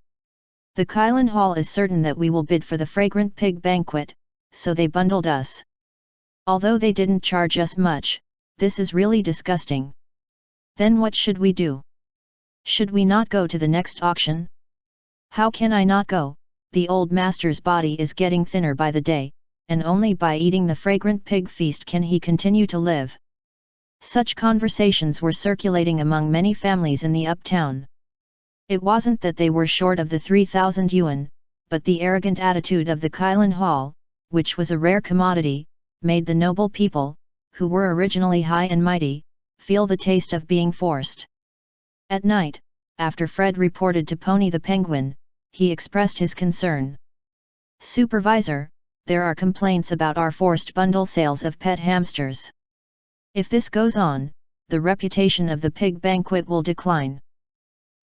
The Kylan Hall is certain that we will bid for the Fragrant Pig Banquet, so they bundled us. Although they didn't charge us much, this is really disgusting. Then what should we do? Should we not go to the next auction? How can I not go? The old master's body is getting thinner by the day, and only by eating the Fragrant Pig Feast can he continue to live. Such conversations were circulating among many families in the uptown. It wasn't that they were short of the 3,000 yuan, but the arrogant attitude of the Kylan Hall, which was a rare commodity, made the noble people, who were originally high and mighty, feel the taste of being forced. At night, after Fred reported to Pony the Penguin, he expressed his concern. "Supervisor, there are complaints about our forced bundle sales of pet hamsters. If this goes on, the reputation of the pig banquet will decline."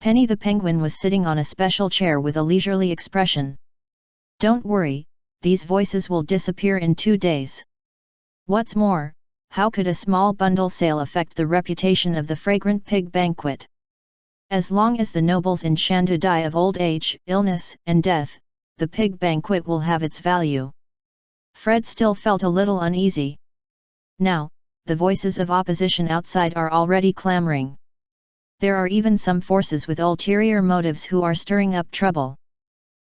Penny the Penguin was sitting on a special chair with a leisurely expression. "Don't worry, these voices will disappear in 2 days. What's more, how could a small bundle sale affect the reputation of the Fragrant Pig Banquet? As long as the nobles in Shandu die of old age, illness, and death, the pig banquet will have its value." Fred still felt a little uneasy. Now, the voices of opposition outside are already clamoring. There are even some forces with ulterior motives who are stirring up trouble.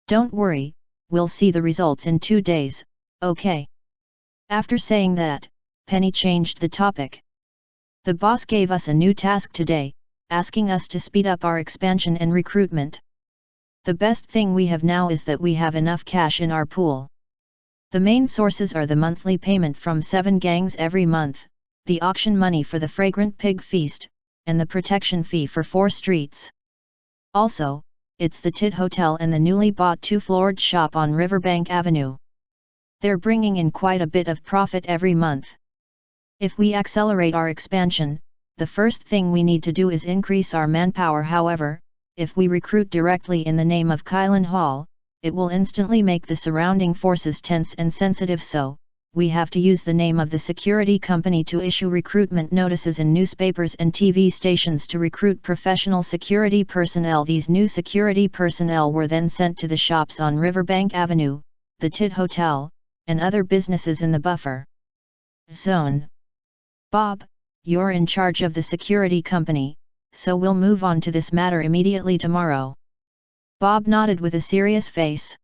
"Don't worry, we'll see the results in 2 days, okay?" After saying that, Penny changed the topic. "The boss gave us a new task today, asking us to speed up our expansion and recruitment. The best thing we have now is that we have enough cash in our pool. The main sources are the monthly payment from 7 gangs every month, the auction money for the Fragrant Pig Feast, and the protection fee for 4 streets. Also, it's the Tid Hotel and the newly bought 2-floored shop on Riverbank Avenue. They're bringing in quite a bit of profit every month. If we accelerate our expansion, the first thing we need to do is increase our manpower. However, if we recruit directly in the name of Kylan Hall, it will instantly make the surrounding forces tense and sensitive, so we have to use the name of the security company to issue recruitment notices in newspapers and TV stations to recruit professional security personnel. These new security personnel were then sent to the shops on Riverbank Avenue, the Tit Hotel, and other businesses in the buffer zone. Bob, you're in charge of the security company, so we'll move on to this matter immediately tomorrow. Bob nodded with a serious face.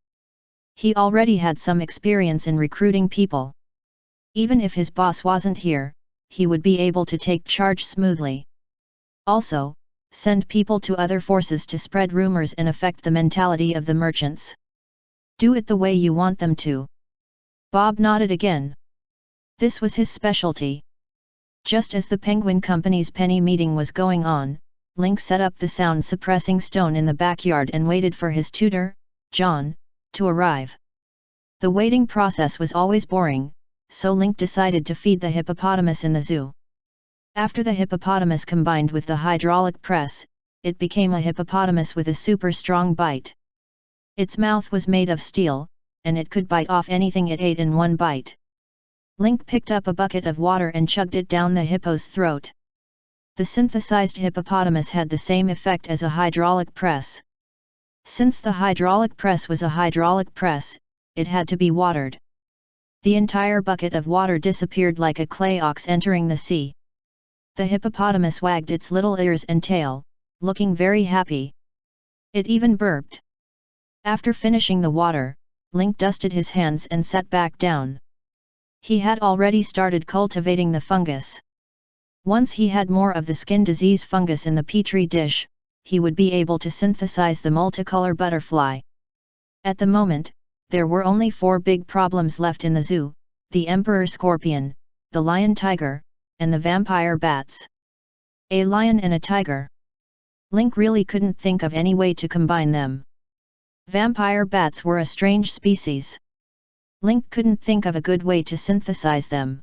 He already had some experience in recruiting people. Even if his boss wasn't here, he would be able to take charge smoothly. Also, send people to other forces to spread rumors and affect the mentality of the merchants. Do it the way you want them to. Bob nodded again. This was his specialty. Just as the Penguin Company's penny meeting was going on, Link set up the sound-suppressing stone in the backyard and waited for his tutor, John, to arrive. The waiting process was always boring, so Link decided to feed the hippopotamus in the zoo. After the hippopotamus combined with the hydraulic press, it became a hippopotamus with a super strong bite. Its mouth was made of steel, and it could bite off anything it ate in one bite. Link picked up a bucket of water and chugged it down the hippo's throat. The synthesized hippopotamus had the same effect as a hydraulic press. Since the hydraulic press was a hydraulic press, it had to be watered. The entire bucket of water disappeared like a clay ox entering the sea. The hippopotamus wagged its little ears and tail, looking very happy. It even burped. After finishing the water, Link dusted his hands and sat back down. He had already started cultivating the fungus. Once he had more of the skin disease fungus in the petri dish, he would be able to synthesize the multicolor butterfly. At the moment, there were only 4 big problems left in the zoo: the emperor scorpion, the lion tiger, and the vampire bats. A lion and a tiger. Link really couldn't think of any way to combine them. Vampire bats were a strange species. Link couldn't think of a good way to synthesize them.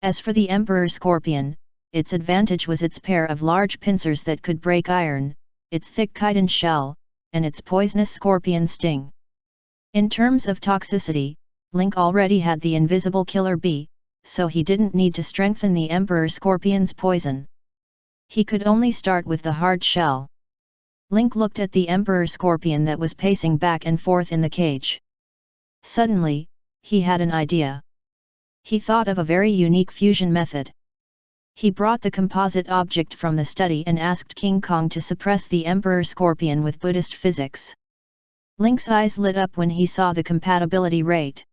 As for the emperor scorpion, its advantage was its pair of large pincers that could break iron, its thick chitin shell, and its poisonous scorpion sting. In terms of toxicity, Link already had the invisible killer bee, so he didn't need to strengthen the emperor scorpion's poison. He could only start with the hard shell. Link looked at the emperor scorpion that was pacing back and forth in the cage. Suddenly, he had an idea. He thought of a very unique fusion method. He brought the composite object from the study and asked King Kong to suppress the emperor scorpion with Buddhist physics. Link's eyes lit up when he saw the compatibility rate.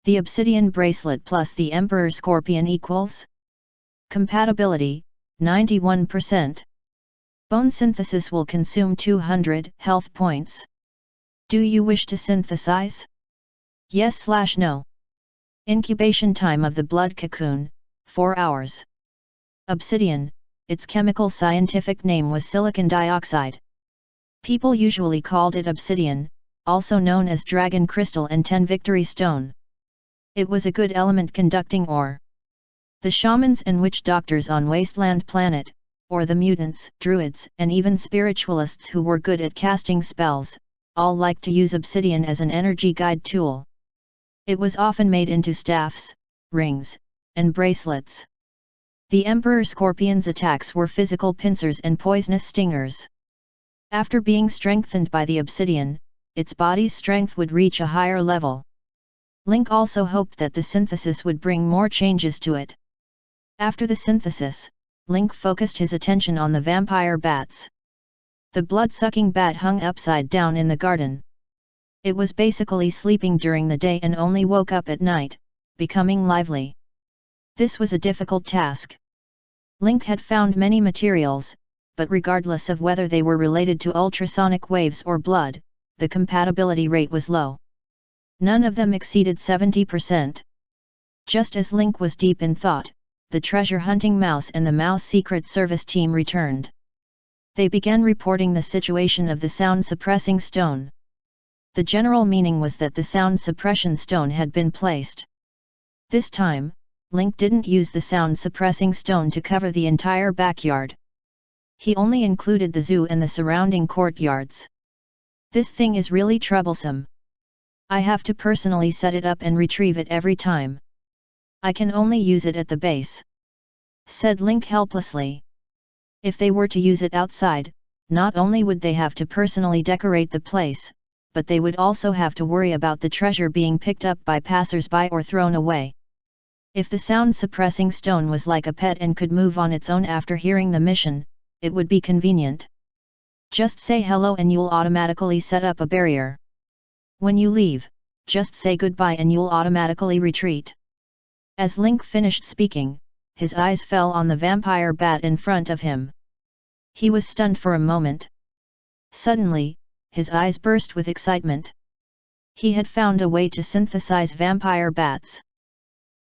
The obsidian bracelet plus the emperor scorpion equals compatibility, 91%. Bone synthesis will consume 200 health points. Do you wish to synthesize? Yes/no. Incubation time of the blood cocoon, 4 hours. Obsidian, its chemical scientific name was silicon dioxide. People usually called it obsidian, also known as dragon crystal and 10 victory stone. It was a good element conducting ore. The shamans and witch doctors on Wasteland Planet, or the mutants, druids, and even spiritualists who were good at casting spells, all liked to use obsidian as an energy guide tool. It was often made into staffs, rings, and bracelets. The Emperor Scorpion's attacks were physical pincers and poisonous stingers. After being strengthened by the obsidian, its body's strength would reach a higher level. Link also hoped that the synthesis would bring more changes to it. After the synthesis, Link focused his attention on the vampire bats. The blood-sucking bat hung upside down in the garden. It was basically sleeping during the day and only woke up at night, becoming lively. This was a difficult task. Link had found many materials, but regardless of whether they were related to ultrasonic waves or blood, the compatibility rate was low. None of them exceeded 70%. Just as Link was deep in thought, the treasure-hunting mouse and the Mouse Secret Service team returned. They began reporting the situation of the sound-suppressing stone. The general meaning was that the sound suppression stone had been placed. This time, Link didn't use the sound-suppressing stone to cover the entire backyard. He only included the zoo and the surrounding courtyards. This thing is really troublesome. I have to personally set it up and retrieve it every time. I can only use it at the base," said Link helplessly. If they were to use it outside, not only would they have to personally decorate the place, but they would also have to worry about the treasure being picked up by passers-by or thrown away. If the sound-suppressing stone was like a pet and could move on its own after hearing the mission, it would be convenient. Just say hello and you'll automatically set up a barrier. When you leave, just say goodbye and you'll automatically retreat. As Link finished speaking, his eyes fell on the vampire bat in front of him. He was stunned for a moment. Suddenly, his eyes burst with excitement. He had found a way to synthesize vampire bats.